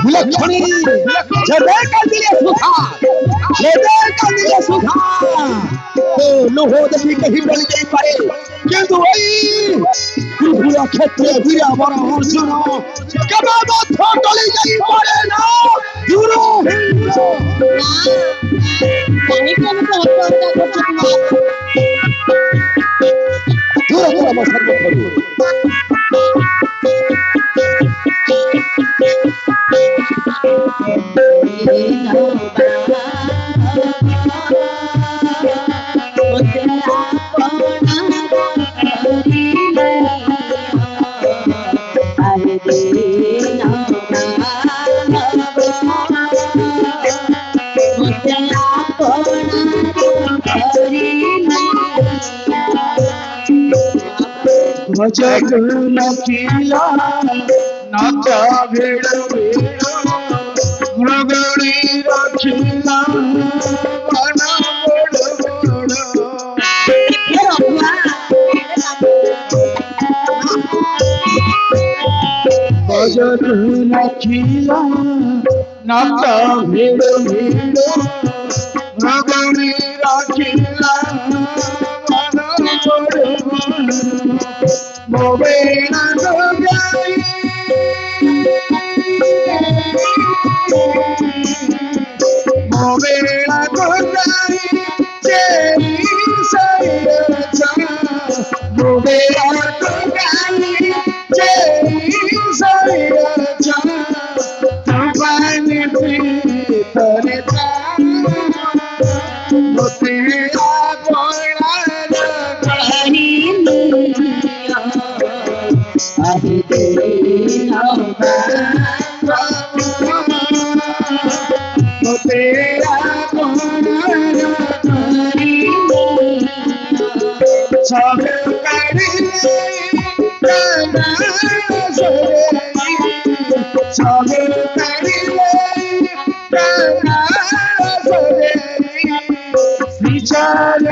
लक्ष्मी जबे कर दिए सुधा तो लोहो देखी कहीं बन गई पारे किंतु वही त्रिपुरा क्षेत्र वीरा वर अर्जुन कबे मत टली गई पारे ना दूरो कहीं कहीं तो दूर दूर मत सर्व करो जग नकिला नाचा भेड़ मृगणी रखिला बना जग नकिला नाचा भेड़ मृगणी रखिला मोबेना गोगाई मोबेना गोगाई तेरी सैयदा मोबेना गोगाई तेरी आहि तेरा तो तेरा सब करी सब करी विचार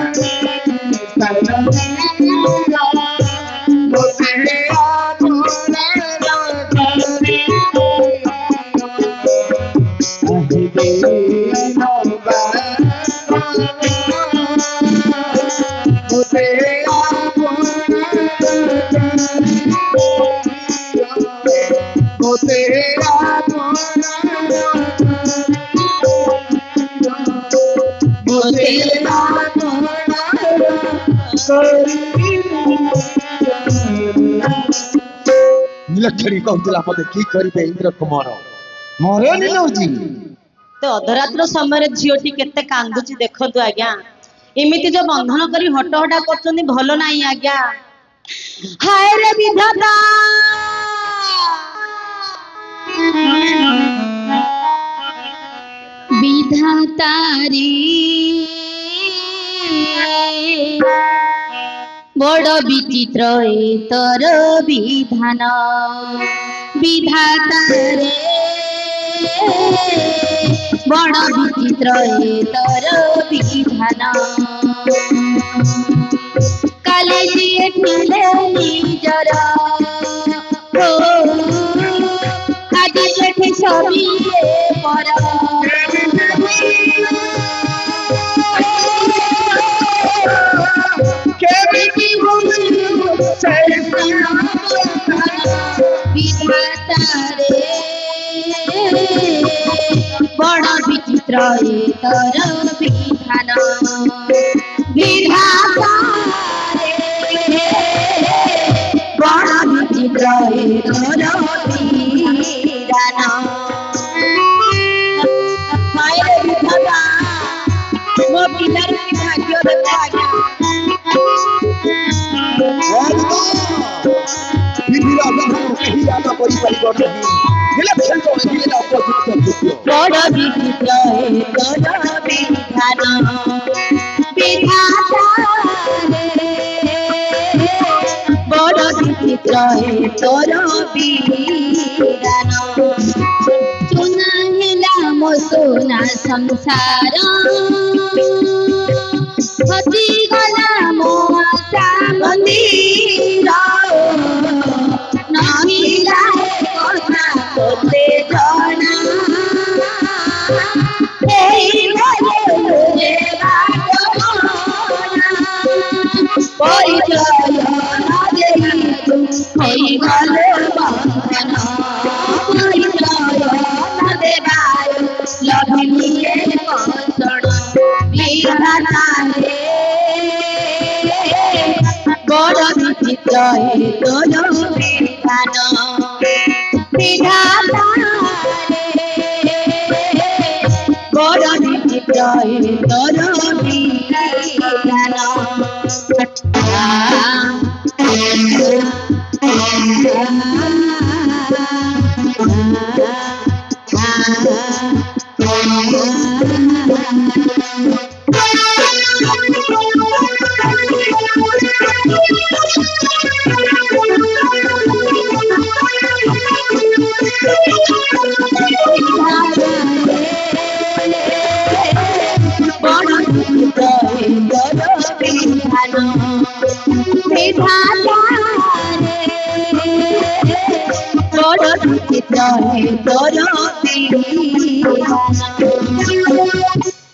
नीलक्षणी कहला मते की करिबे इंद्र कुमार मरनी नउजी तो अधरात्र समय झीटी केते कांदुची देखंतु आज्ञा एमिति जो बंधन करी हटहटा करछनी भलो नाही आज्ञा हाय रे विधाता विधातारी बड़ विचित्र तर विधान विधातारे बड़ विचित्र तर विधान काले दिए ठिले निजर हो आज जेठी सभी पर विधातारे बड़ विचित्र तर विधान विधातारे बड़ विचित्र तर विधान माये विधाता मो पिलार की भाग्य देखो आज्ञा बड़ विचित्र तर विधान विधातारे बड़ विचित्र तर विधान सुना हिला मो सोना संसार हसी गला मो आशा मंदिर नहिला कथा तोते जना एई भले रे बाटना परिचय न देई तू होई गले बंधन परिचय न देबाय लभिनिए कसण विधातारे बड़ विचित्र तर विधान विधातारे बड़ विचित्र तर विधान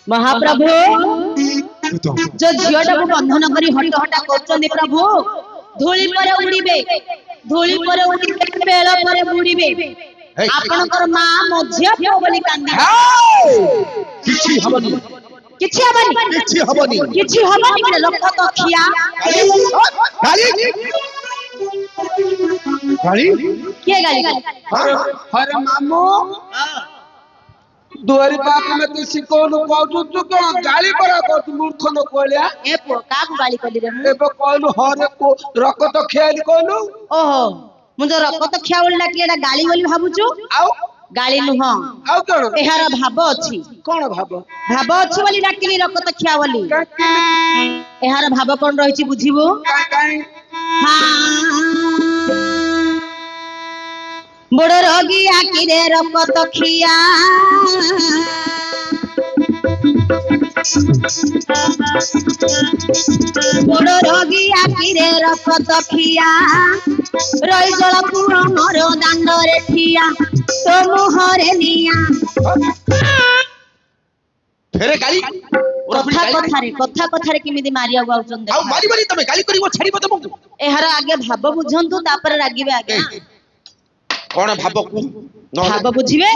महाप्रभु जो झीटा को बंधन करी हटहटा कर प्रभु धूली पर उड़ीबे धूली पर उड़ीबे पेड़ पर बुड़ीबे आपनकर मां मझिया पुओ बोली कांदी किछि हबनी किछि हबनी किछि हबनी किछि हबनी के लख तो खिया गाली गाली के गाली हरे मामू दुआरी बाप में तू सिकोनु कहू तू कौन गाली परा कहू मूर्ख न कोलिया ए पो का को गाली कर रे एबे कहलु हरे को रक तो खेल कहलु ओहो ମୁଁ ଯୋଉ ରକତ ଖିଆ ବୋଲି ଡାକିଲି ଏଟା ଗାଳି ବୋଲି ଭାବୁଛୁ? ଆଉ ଗାଳି ନୁହଁ, ଆଉ କଣ ଏହାର ଭାବ ଅଛି। କଣ ଭାବ? ଭାବ ଅଛି ବୋଲି ଡାକିଲି ରକତ ଖିଆ ବୋଲି। କାଇଁ ଏହାର ଭାବ କଣ ରହିଛି ବୁଝିବୁ? କାଇଁ ବଡ଼ ରୋଗୀ ଆଖିରେ ରକତ ଖିଆ, ବଡ଼ ରୋଗୀ ଆଖିରେ ରକତ ଖିଆ, ରହି ଜଳ ପୁଅ ମୋର ଦାଣ୍ଡରେ ଠିଆ, ତୋ ମୁହଁରେ ନିଆଁ। ଫେରେ ଗାଳି ଓରା ପୁଣି ଗାଳି କଥା କଥାରେ କେମିତି ମାରିବାକୁ ଆଉଛନ୍ତି ଆଉ ଦେଖ। ମାରିବନି ତମେ ଗାଳି କରିବ ଛାଡ଼ିବ ତମକୁ। ଏହାର ଆଗେ ଭାବ ବୁଝନ୍ତୁ ତାପରେ ରାଗିବେ ଆଜ୍ଞା। କଣ ଭାବ କୁହ? ଭାବ ବୁଝିବେ।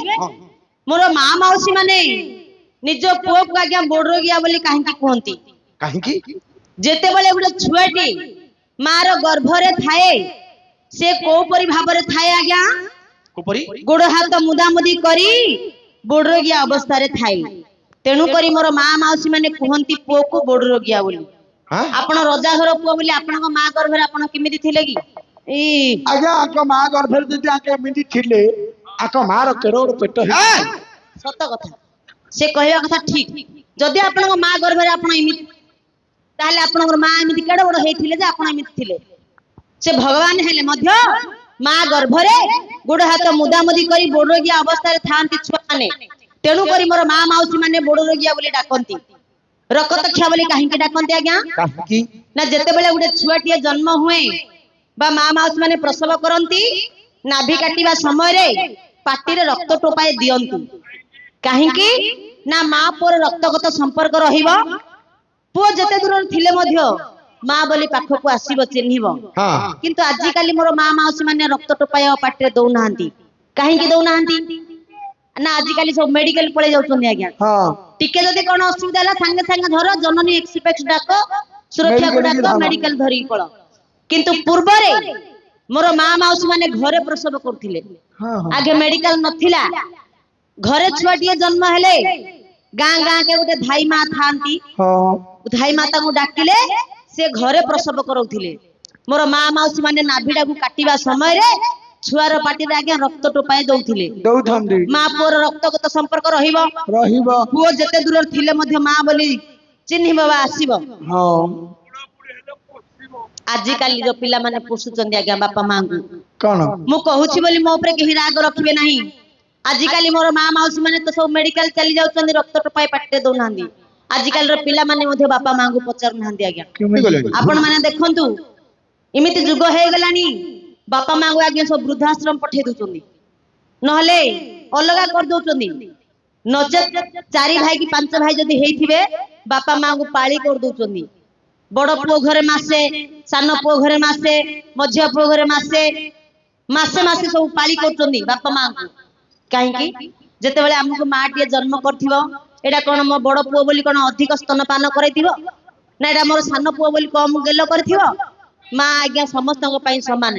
ମୋର ମା ମାଉସୀ ମାନେ ନିଜ ପୁଅକୁ ଆଜ୍ଞା ବୋଡରଗିଆ ବୋଲି କାହିଁକି କୁହନ୍ତି? କାହିଁକି? ଯେତେବେଳେ ଗୋଟେ ଛୁଆଟି ମାର ଗର୍ଭରେ ଥାଏ ସେ କୋଉପରି ଭାବରେ ଥାଏ ଆଜ୍ଞା? କୋପରି? ଗୋଡ ହାତ ମୁଦାମୁଦି କରି ବୋଡରଗିଆ ଅବସ୍ଥାରେ ଥାଏ। ତେଣୁ କରି ମୋର ମା ମାଉସୀ ମାନେ କୁହନ୍ତି ପୁଅକୁ ବୋଡରଗିଆ ବୋଲି। ଆପଣ ରଜା ଘର ପୁଅ ବୋଲି ଆପଣଙ୍କ ମା ଗର୍ଭରେ ଆପଣ କେମିତି ଥିଲେ କି? ଆଜ୍ଞା ଆଙ୍କ ମା ଗର୍ଭରେ ଯଦି ଆଙ୍କେ ଏମିତି ଥିଲେ ଆଙ୍କ ମାର କେଡ ବଡ ପେଟ ହେଇଛି। ସତ କଥା ସେ କହିବା କଥା ଠିକ। ଯଦି ଆପଣଙ୍କ ମା ଗର୍ଭରେ ଆପଣ ଏମିତି ତାହେଲେ ଆପଣଙ୍କର ମା ଏମିତି କେଡ ବଡ ହେଇଥିଲେ ଯେ ଆପଣ ଏମିତି ଥିଲେ। ସେ ଭଗବାନ ହେଲେ ମଧ୍ୟ ମା ଗର୍ଭରେ ଗୋଡ ହାତ ମୁଦାମୁଦି କରି ବୋଡରଗିଆ ଅବସ୍ଥାରେ ଥାଆନ୍ତି ଛୁଆମାନେ। ତେଣୁ କରି ମୋର ମା ମାଉସୀ ମାନେ ବୋଡରଗିଆ ବୋଲି ଡାକନ୍ତି। ରକତ ଖିଆ ବୋଲି କାହିଁକି ଡାକନ୍ତି ଆଜ୍ଞା? କାହିଁକି? ନା ଯେତେବେଳେ ଗୋଟେ ଛୁଆଟିଏ ଜନ୍ମ ହୁଏ ବା ମା ମାଉସୀ ମାନେ ପ୍ରସବ କରନ୍ତି ନାଭି କାଟିବା ସମୟରେ ପାଟିରେ ରକ୍ତ ଟୋପାଏ ଦିଅନ୍ତି। କାହିଁକି? ନା ମା ପୁଅର ରକ୍ତଗତ ସମ୍ପର୍କ ରହିବ। ପୁଅ ଯେତେ ଦୂରରେ ଥିଲେ ମଧ୍ୟ ମା ବୋଲି ପାଖକୁ ଆସିବ ଚିହ୍ନିବ। କିନ୍ତୁ ଆଜିକାଲି ମୋର ମା ମାଉସୀ ମାନେ ରକ୍ତ ଟୋପାଏ ପାଟିରେ ଦଉନାହାନ୍ତି। କାହିଁକି ଦଉନାହାନ୍ତି? ନା ଆଜିକାଲି ସବୁ ମେଡିକାଲ ପଳେଇ ଯାଉଛନ୍ତି ଆଜ୍ଞା। ଟିକେ ଯଦି କଣ ଅସୁବିଧା ହେଲା ସାଙ୍ଗେ ସାଙ୍ଗେ ଧର ଜନନୀ ଏକ୍ସପ୍ରେସ ଡାକ, ସୁରକ୍ଷାକୁ ଡାକ, ମେଡିକାଲ ଧରିକି ପଳ। କିନ୍ତୁ ପୂର୍ବରେ ମୋର ମା ମାଉସୀ ମାନେ ଘରେ ପ୍ରସବ କରୁଥିଲେ। ଆଗେ ମେଡିକାଲ ନଥିଲା। ଘରେ ଛୁଆଟିଏ ଜନ୍ମ ହେଲେ ଗାଁ ଗାଁ କେ ଗୋଟେ ଧାଇ ମା ଥାଆନ୍ତି। ଧାଇ ମାତାଙ୍କୁ ଡାକିଲେ ସେ ଘରେ ପ୍ରସବ କରଉଥିଲେ। ମୋର ମା ମାଉସୀ ମାନେ ନାଭିଟାକୁ କାଟିବା ସମୟରେ ଛୁଆର ପାଟିରେ ଆଜ୍ଞା ରକ୍ତ ଟୋପାଏ ଦଉଥିଲେ। ମା ପୁଅର ରକ୍ତଗତ ସମ୍ପର୍କ ରହିବ। ପୁଅ ଯେତେ ଦୂରରେ ଥିଲେ ମଧ୍ୟ ମା ବୋଲି ଚିହ୍ନିବ ବା ଆସିବ। ଆଜିକାଲି ଯୋଉ ପିଲାମାନେ ପୋଷୁଛନ୍ତି ଆଜ୍ଞା ବାପା ମାଙ୍କୁ, ମୁଁ କହୁଛି ବୋଲି ମୋ ଉପରେ କେହି ରାଗ ରଖିବେ ନାହିଁ। ଆଜିକାଲି ମୋର ମା ମାଉସୀ ମାନେ ତ ସବୁ ମେଡିକାଲ ଚାଲି ଯାଉଛନ୍ତି, ରକ୍ତ ଟୋପାଏ ପାଟିରେ ଦଉନାହାନ୍ତି। ଆଜିକାଲିର ପିଲାମାନେ ମଧ୍ୟ ବାପା ମାଙ୍କୁ ପଚାରୁନାହାନ୍ତି ଆଜ୍ଞା। ଆପଣ ମାନେ ଦେଖନ୍ତୁ ଏମିତି ଯୁଗ ହେଇଗଲାଣି ବାପା ମାଙ୍କୁ ଆଜ୍ଞା ସବୁ ବୃଦ୍ଧାଶ୍ରମ ପଠେଇ ଦଉଛନ୍ତି, ନହେଲେ ଅଲଗା କରିଦଉଛନ୍ତି। ନଚେତ 4 ଭାଇ କି 5 ଭାଇ ଯଦି ହେଇଥିବେ ବାପା ମାଙ୍କୁ ପାଳି କରିଦଉଛନ୍ତି। ବଡ ପୁଅ ଘରେ ମାସେ, ସାନ ପୁଅ ଘରେ ମାସେ, ମଝିଆ ପୁଅ ଘରେ ମାସେ ମାସେ ସବୁ ପାଳି କରୁଛନ୍ତି ବାପା ମାଙ୍କୁ। କାହିଁକି? ଯେତେବେଳେ ଆମକୁ ମା ଟିଏ ଜନ୍ମ କରିଥିବ ଏଇଟା କଣ ମୋ ବଡ ପୁଅ ବୋଲି କଣ ଅଧିକ ସ୍ତନପାନ କରାଇଥିବ? ନା ଏଇଟା ମୋର ସାନ ପୁଅ ବୋଲି କମ ଗେଲ କରିଥିବ? ମା ଆଜ୍ଞା ସମସ୍ତଙ୍କ ପାଇଁ ସମାନ।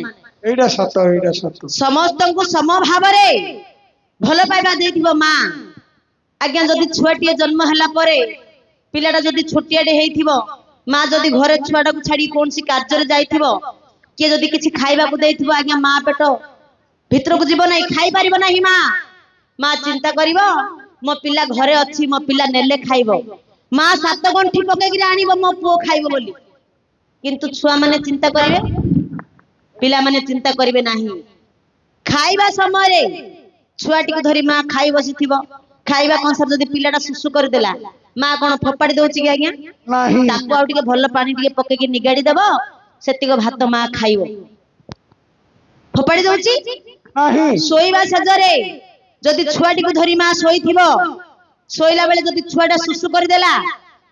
ସମସ୍ତଙ୍କୁ ସମ ଭାବରେ ଭଲ ପାଇବା ଦେଇଥିବ ମା। ଆଜ୍ଞା ଯଦି ଛୁଆଟିଏ ଜନ୍ମ ହେଲା ପରେ ପିଲାଟା ଯଦି ଛୋଟିଆଟେ ହେଇଥିବ, ମା ଯଦି ଘରେ ଛୁଆଟାକୁ ଛାଡି କୌଣସି କାର୍ଯ୍ୟରେ ଯାଇଥିବ, କିଏ ଯଦି କିଛି ଖାଇବାକୁ ଦେଇଥିବ ଆଜ୍ଞା ମା ପେଟ ଭିତରକୁ ଯିବ ନାହିଁ, ଖାଇପାରିବ ନାହିଁ। ମା ଚିନ୍ତା କରିବ ମୋ ପିଲା ଘରେ ଅଛି, ମୋ ପିଲା ନେଲେ ଖାଇବ। ମା 7 ଗଣ୍ଠି ପକେଇକି ଆଣିବ ମୋ ପୁଅ ଖାଇବ ବୋଲି। କିନ୍ତୁ ଛୁଆ ମାନେ ଚିନ୍ତା କରିବେ, ପିଲାମାନେ ଚିନ୍ତା କରିବେ ନାହିଁ। ଖାଇବା ସମୟରେ ଛୁଆଟିକୁ ଧରି ମା ଖାଇ ବସିଥିବ, ଖାଇବା କଂସାରେ ଯଦି ପିଲାଟା ସୁସୁ କରିଦେଲା ମା କଣ ଫୋପାଡି ଦଉଛି କି ଆଜ୍ଞା? ତାକୁ ଆଉ ଟିକେ ଭଲ ପାଣି ଟିକେ ପକେଇକି ନିଗାଡି ଦବ, ସେତିକ ଭାତ ମା ଖାଇବ। ଫୋପାଡି ଦଉଛି? ଶୋଇବା ସଜରେ ଯଦି ଛୁଆଟିକୁ ଧରି ମା ଶୋଇଥିବ, ଶୋଇଲା ବେଳେ ଯଦି ଛୁଆଟା ସୁସୁ କରିଦେଲା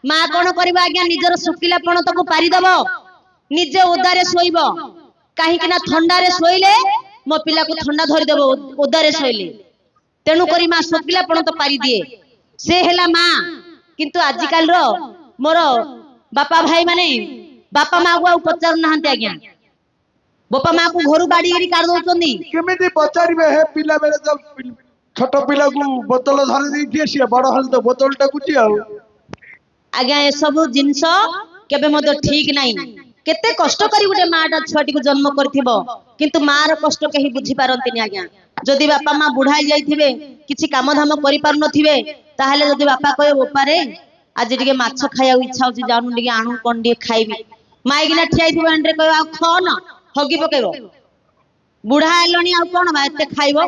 ମା କଣ କରିବ ଆଜ୍ଞା? ନିଜର ଶୁଖିଲା ପଣତକୁ ପାରିଦବ, ନିଜେ ଓଦାରେ ଶୋଇବ। କାହିଁକି ନା ଥଣ୍ଡାରେ ଶୋଇଲେ ମୋ ପିଲାକୁ ଥଣ୍ଡା ଧରିଦବ ଓଦାରେ ଶୋଇଲେ। ତେଣୁ କରି ମା ଶୁଖିଲା ପଣତ ପାରିଦିଏ, ସେ ହେଲା ମା। କିନ୍ତୁ ଆଜିକାଲିର ମୋର ବାପା ଭାଇ ମାନେ ବାପା ମାକୁ ଆଉ ପଚାରୁ ନାହାନ୍ତି ଆଜ୍ଞା। ବାପା ମାକୁ ଘରୁ ବାଡିକିରି କାଢି ଦଉଛନ୍ତି। କେମିତି ପଚାରିବେ? ହେ ପିଲା ବେଳେ ତ ଛୋଟ ପିଲାକୁ ବୋତଲ ଧରି ଦେଇଥିବେ, ସିଏ ବଡ ହେଲେ ତ ବୋତଲ ଟାକୁଛି ଆଉ। ଆଜ୍ଞା ଏସବୁ ଜିନିଷ କେବେ ମଧ୍ୟ ଠିକ ନାହିଁ। କେତେ କଷ୍ଟ କରି ଗୋଟେ ମାଟା ଛୁଆଟିକୁ ଜନ୍ମ କରିଥିବ, কিন্তু ମାର କଷ୍ଟ କେହି ବୁଝି ପାରନ୍ତିନି ଆଜ୍ଞା। ଯଦି ବାପା ମା ବୁଢା ହେଇ ଯାଇଥିବେ କିଛି କାମ ଧାମ କରି ପାରୁନଥିବେ ତାହେଲେ ଯଦି ବାପା କହିବେ ବୋପାରେ ଆଜି ଟିକେ ମାଛ ଖାଇବାକୁ ଇଚ୍ଛା ହଉଛି ଯାଉନୁ ଟିକେ ଆଣୁ କଣ ଟିକେ ଖାଇବି ମାଇକିନା ଠିଆ ହେଇଥିବ ଏଣ୍ଡରେ କହିବ ଆଉ ଖନ ହଗି ପକେଇବ ବୁଢା ହେଲଣି ଆଉ କଣ ବା ଏତେ ଖାଇବ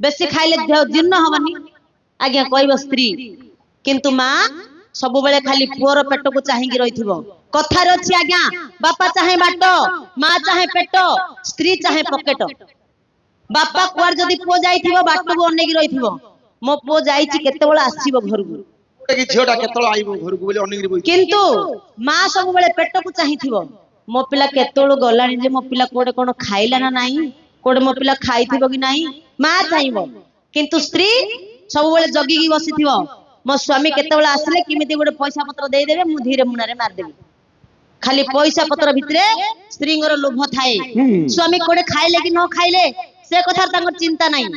ବେଶୀ ଖାଇଲେ ଦେହ ଜୀର୍ଣ୍ଣ ହବନି ଆଜ୍ଞା କହିବ ସ୍ତ୍ରୀ। କିନ୍ତୁ ମା ସବୁବେଳେ ଖାଲି ପୁଅର ପେଟକୁ ଚାହିଁକି ରହିଥିବ। କଥାରେ ଅଛି ଆଜ୍ଞା ବାପା ଚାହେଁ ବାଟ ମା ଚାହେଁ ପେଟ ସ୍ତ୍ରୀ ଚାହେଁ ପକେଟ। ବାପା କୁଆଡେ ଯଦି ପୁଅ ଯାଇଥିବ ବାଟକୁ ଅନେଇକି ରହିଥିବ ମୋ ପୁଅ ଯାଇଛି କେତେବେଳେ ଆସିବ ଘରକୁ। କି ଝିଅଟା କେତେବେଳେ ଆଇବ ଘରକୁ ବୋଲି ଅନେଇକି ବଇଛି। କିନ୍ତୁ ମା ସବୁବେଳେ ପେଟକୁ ଚାହିଁଥିବ ମୋ ପିଲା କେତେବେଳୁ ଗଲାଣି ଯେ ମୋ ପିଲା କୋଉଟେ କଣ ଖାଇଲା ନା ନାହିଁ କୋଉଟେ ମୋ ପିଲା ଖାଇଥିବ କି ନାହିଁ ମା ଚାହିଁବ। କିନ୍ତୁ ସ୍ତ୍ରୀ ସବୁବେଳେ ଜଗିକି ବସିଥିବ ମୋ ସ୍ୱାମୀ କେତେବେଳେ ଆସିଲେ କେମିତି ଗୋଟେ ପଇସା ପତ୍ର ଦେଇଦେବେ ମୁଁ ଧୀରେ ମୁଣାରେ ମାରିଦେବି। ଖାଲି ପଇସା ପତ୍ର ଭିତରେ ସ୍ତ୍ରୀଙ୍କର ଲୋଭ ଥାଏ। ସ୍ୱାମୀ କୋଉଟେ ଖାଇଲେ କି ନ ଖାଇଲେ ସେ କଥା ତାଙ୍କର ଚିନ୍ତା ନାହିଁ।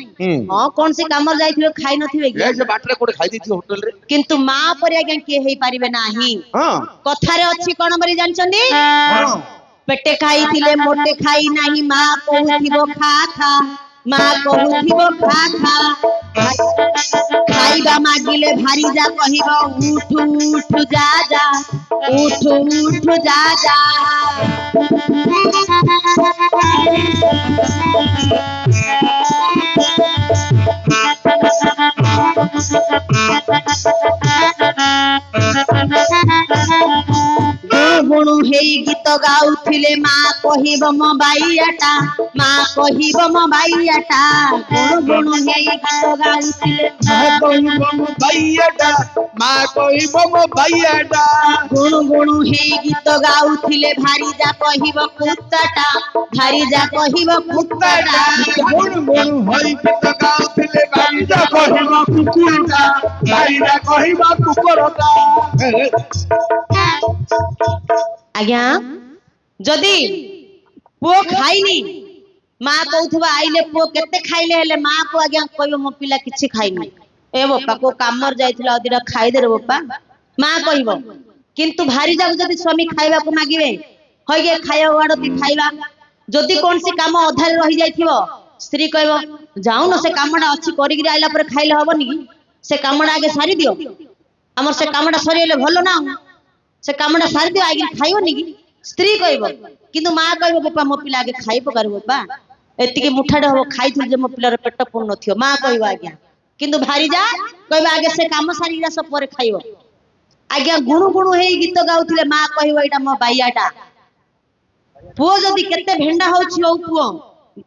ହଁ କୌଣସି କାମରେ ଯାଇଥିବେ ଖାଇ ନଥିବେ କି ବାଟରେ କୋଉଠି ଖାଇ ଦେଇଥିବ ହୋଟେଲରେ। କିନ୍ତୁ ମା ପରି ଆଜ୍ଞା କିଏ ହେଇପାରିବେ ନାହିଁ। କଥାରେ ଅଛି କଣ ବୋଲି ଜାଣିଛନ୍ତି ପେଟେ ଖାଇଥିଲେ ମୋଟେ ଖାଇ ନାହିଁ ମା କହୁଥିବ ଖା ଖା ମା କହୁଥିବ ଖା ଖା ଖାଇବା ମାଗିଲେ ଭାରି ଯା କହିବ ଉଠୁ ଉଠୁ ଯା ଯା ଉଠୁ ଉଠୁ ଯା ଯା। ଗୁଣୁ ହେଇ ଗୀତ ଗାଉଥିଲେ ମା କହିବ ମୋ ବାଇଆଟା ମା କହିବ ମୋ ବାଇଆଟା ଗୁଣୁ ହେଇ ଗୀତ ଗାଉଥିଲେ ମା କହିବ ମୋ ବାଇଆଟା ମା କହିବ ମୋ ବାଇଆଟା ଗୁଣୁ ହେଇ ଗୀତ ଗାଉଥିଲେ ଭାରି ଯା କହିବ କୁତାଟା ଭାରି ଯା କହିବ କୁତାଟା। ଗୁଣୁ ହୋଇ ଗୀତ ଗାଉଥିଲେ ବାଇଜା କହିବ କୁକୁରଟା ବାଇଜା କହିବ କୁକୁରଟା। ଆଜ୍ଞା ଯଦି ପୁଅ ଖାଇନି ମା କହୁଥିବ ଆଇଲେ ପୁଅ କେତେ ଖାଇଲେ ହେଲେ ମା କୁ ଆଜ୍ଞା କହିବ ମୋ ପିଲା କିଛି ଖାଇନି ଏ ବୋପା କୋଉ କାମରେ ଯାଇଥିଲା ଆଉ ଦିଟା ଖାଇଦେରେ ବୋପା ମା କହିବ। କିନ୍ତୁ ଭାରି ଯାକୁ ଯଦି ସ୍ୱାମୀ ଖାଇବାକୁ ମାଗିବେ ହଇଗେ ଖାଇବା ଆଡତି ଖାଇବା ଯଦି କୌଣସି କାମ ଅଧାରେ ରହିଯାଇଥିବ ସ୍ତ୍ରୀ କହିବ ଯାଉନ ସେ କାମଟା ଅଛି କରିକିରି ଆଇଲା ପରେ ଖାଇଲେ ହବନି କି ସେ କାମଟା ଆଗେ ସାରିଦିଅ ଆମର ସେ କାମଟା ସରିଗଲେ ଭଲ ନା ସେ କାମଟା ସାରିଦିଅ ଆଗେ ଖାଇବନି କି ସ୍ତ୍ରୀ କହିବ। କିନ୍ତୁ ମା କହିବ ବୋପା ମୋ ପିଲା ଆଗେ ଖାଇ ପକାରୁ ବୋପା ଏତିକି ମୁଠାଟେ ହବ ଖାଇଥିଲି ଯେ ମୋ ପିଲାର ପେଟ ପୂର୍ଣ୍ଣ ନଥିବ ମା କହିବ ଆଜ୍ଞା। କିନ୍ତୁ ଭାରି ଯା କହିବ ଆଗେ ସେ କାମ ସାରିକି ଆସ ପରେ ଖାଇବ। ଆଜ୍ଞା ଗୁଣୁ ହେଇ ଗୀତ ଗାଉଥିଲେ ମା କହିବ ଏଇଟା ମୋ ବାଇଆଟା। ପୁଅ ଯଦି କେତେ ଭେଣ୍ଡା ହଉଛି ହଉ ପୁଅ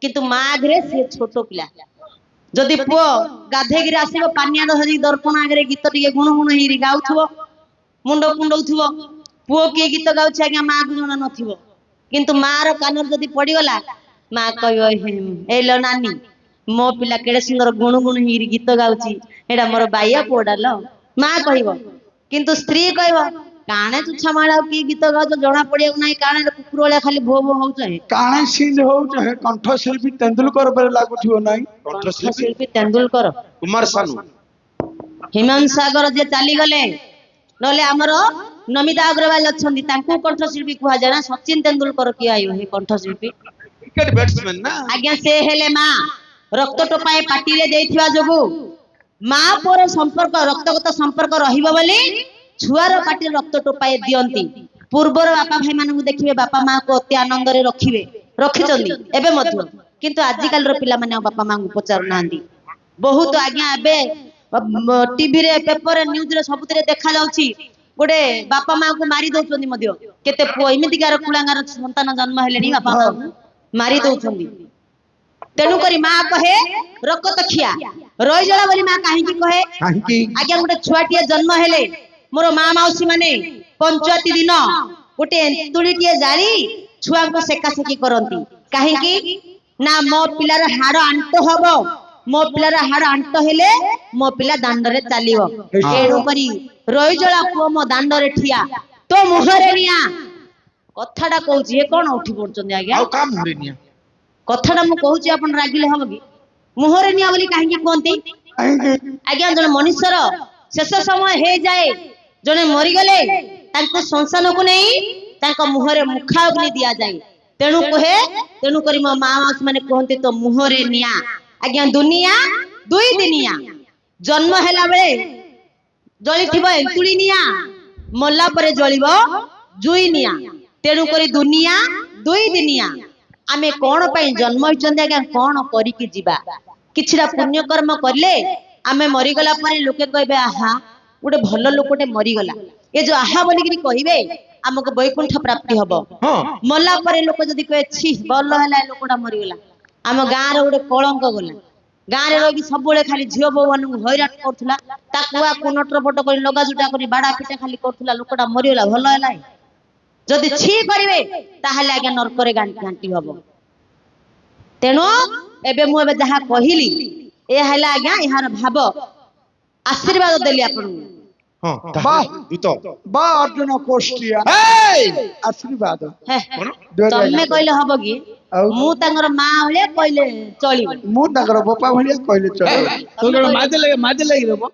କିନ୍ତୁ ମା ଆଗରେ ସିଏ ଛୋଟ ପିଲା। ଯଦି ପୁଅ ଗାଧେଇକିରି ଆସିବ ପାନିଆଡ ଧରିକି ଦର୍ପଣ ଆଗରେ ଗୀତ ଟିକେ ଗୁଣୁ ହେଇକି ଗାଉଥିବ ମୁଣ୍ଡ କୁଣ୍ଡଉଥିବ ପୁଅ କିଏ ଗୀତ ଗାଉଛି ଆଜ୍ଞା ମା କୁ ଜଣା ନଥିବ। କିନ୍ତୁ ମା ର କାନରେ ଯଦି ପଡିଗଲା ମା କହିବ ଏଇଲୋ ନାନୀ ମୋ ପିଲା କେଡେ ସୁନ୍ଦର ଗୁଣୁ ହେଇକି ଗୀତ ଗାଉଛି ଏଇଟା ମୋର ବାଇଆ ପୁଅଟା ଲୋ ମା କହିବ। କିନ୍ତୁ ସ୍ତ୍ରୀ କହିବ କାଣେ ତୁଚ୍ଛା ମାଳ କି ଗୀତ ଗାଉଛ ଜଣା ପଡିବାକୁ ନାହିଁ କାଣେ କୁକୁର ଭଳିଆ ଖାଲି ଭୋ ଭୋ ହଉଛ କାଣେ ସିନ୍ଦ ହଉଛ ହେ କଣ୍ଠଶିଳ୍ପୀ ତେନ୍ଦୁଲକର ପରି ଲାଗୁଥିବ ନାହିଁ। କଣ୍ଠଶିଳ୍ପୀ ତେନ୍ଦୁଲକର କୁମାର ସାନୁ ହିମାଂଶୁ ସାଗର ଯିଏ ଚାଲିଗଲେ ନହେଲେ ଆମର ନମିତା ଅଗ୍ରୱାଲ ଅଛନ୍ତି ତାଙ୍କୁ କଣ୍ଠଶିଳ୍ପୀ କୁହାଯାଏ ନା ସଚିନ ତେନ୍ଦୁଲକର କିଏ ଆଇବ ହେ କଣ୍ଠଶିଳ୍ପୀ କ୍ରିକେଟ ବ୍ୟାଟ୍ସମ୍ୟାନ ନା ଆଜ୍ଞା ସେ ହେଲେ ମା ରକ୍ତ ଟୋପାଏ ପାଟିରେ ଦେଇଥିବା ଯୋଗୁ ମା ପୁଅର ସମ୍ପର୍କ ରକ୍ତଗତ ସମ୍ପର୍କ ରହିବ ବୋଲି ଛୁଆର ପାଟିରେ ରକ୍ତ ଟୋପାଏ ଦିଅନ୍ତି। ପୂର୍ବର ବାପା ଭାଇ ମାନଙ୍କୁ ଦେଖିବେ ବାପା ମା କୁ ଅତି ଆନନ୍ଦରେ ରଖିଛନ୍ତି ଏବେ ମଧ୍ୟ। କିନ୍ତୁ ଆଜିକାଲିର ପିଲାମାନେ ଆଉ ବାପା ମାଙ୍କୁ ପଚାରୁନାହାନ୍ତି। ବହୁତ ଆଜ୍ଞା ଏବେ ଟିଭିରେ ପେପରରେ ନ୍ୟୁଜରେ ସବୁଥିରେ ଦେଖା ଯାଉଛି ଗୋଟେ ବାପା ମାଙ୍କୁ ମାରି ଦଉଛନ୍ତି ମଧ୍ୟ। କେତେ ପୁଅ ଏମିତିକାର କୁଳାଙ୍ଗାର ସନ୍ତାନ ଜନ୍ମ ହେଲେଣି ବାପା ମାଙ୍କୁ ମାରି ଦଉଛନ୍ତି। ତେଣୁକରି ମା କହେ ରକତ ଖିଆ ରହିଜଳା ବୋଲି ମା କାହିଁକି କହେ ଆଜ୍ଞା ଗୋଟେ ଛୁଆଟିଏ ଜନ୍ମ ହେଲେ ମୋର ମା ମାଉସୀ ମାନେ ପଞ୍ଚୁଆତି ଦିନ ଗୋଟେ ଏନ୍ତୁଳିଟିଏ ଜାଳି ଛୁଆଙ୍କୁ ସେକାସେକି କରନ୍ତି। କାହିଁକି ନା ମୋ ପିଲାର ହାଡ ଆଣ୍ଟ ହବ ମୋ ପିଲାର ହାଡ ଆଣ୍ଟ ହେଲେ ମୋ ପିଲା ଦାଣ୍ଡରେ ଚାଲିବ। ତେଣୁକରି ରହିଜଳା ପୁଅ ମୋ ଦାଣ୍ଡରେ ଠିଆ ତୋ ମୁହଁରେ ନିଆଁ କଥାଟା କହୁଛି ଏ କଣ ଉଠି ପଡୁଛନ୍ତି ଆଜ୍ଞା କଥାଟା ମୁଁ କହୁଛି ଆପଣ ରାଗିଲେ ହବ କି ମୁହଁରେ ନିଆଁ ବୋଲି କାହିଁକି କୁହନ୍ତି ଆଜ୍ଞା ଜଣେ ମଣିଷର ଶେଷ ସମୟ ହେଇଯାଏ ଜଣେ ମରିଗଲେ ତାଙ୍କୁ ଶ୍ମଶାନକୁ ନେଇ ତାଙ୍କ ମୁହଁରେ ମୁଖା ଅଗ୍ନି ଦିଆଯାଏ। तेणु कहे तेणु करी मो माँ माउसी माने कहते तो मुहरे निया आज्ञा दुनिया दुई दिनिया जन्म हैला बेले जली थिबो एंतुली निया मल्ला परे जलिबो जुई निया तेणु करी दुनिया दुई दिनिया आमे कोन पई जन्म होइचंदे आज्ञा कोन करी कि जीवा किछिरा पुण्य कर्म करले आमे मरी गला परे लोके कहबे आहा गोटे भल लोकटे मरी गला ए जो आहा बोली कि कहिबे हमको वैकुंठ प्राप्ति हबो हाँ मल्ला परे लोक जदी कहे छी बल हैला लोकटा मरी गला आम गाँ रे गोटे कलंक गला गाँ रे रही सब खाली झील बो मान हैरान करथुला ताकुआ कोनटर पट कर लगा जुटा कर बाड़ा पिटा खाली करथुला लोकटा मरी गला भल हैला जदी छी करिवे ताहाले आज्ञा नरक रे घांटी हबो तेणु एबे मु एबे जहा कहिली ए हैला आज्ञा इहार भाव आशीर्वाद देली आपन हाँ वाह। दूत बा अर्जुन कोष्टिया आशीर्वाद तमे कहले हबो कि आउ? मु तांगर मां हले कहले चली मु ताकर बापा भलिया कहले चल मादे लगे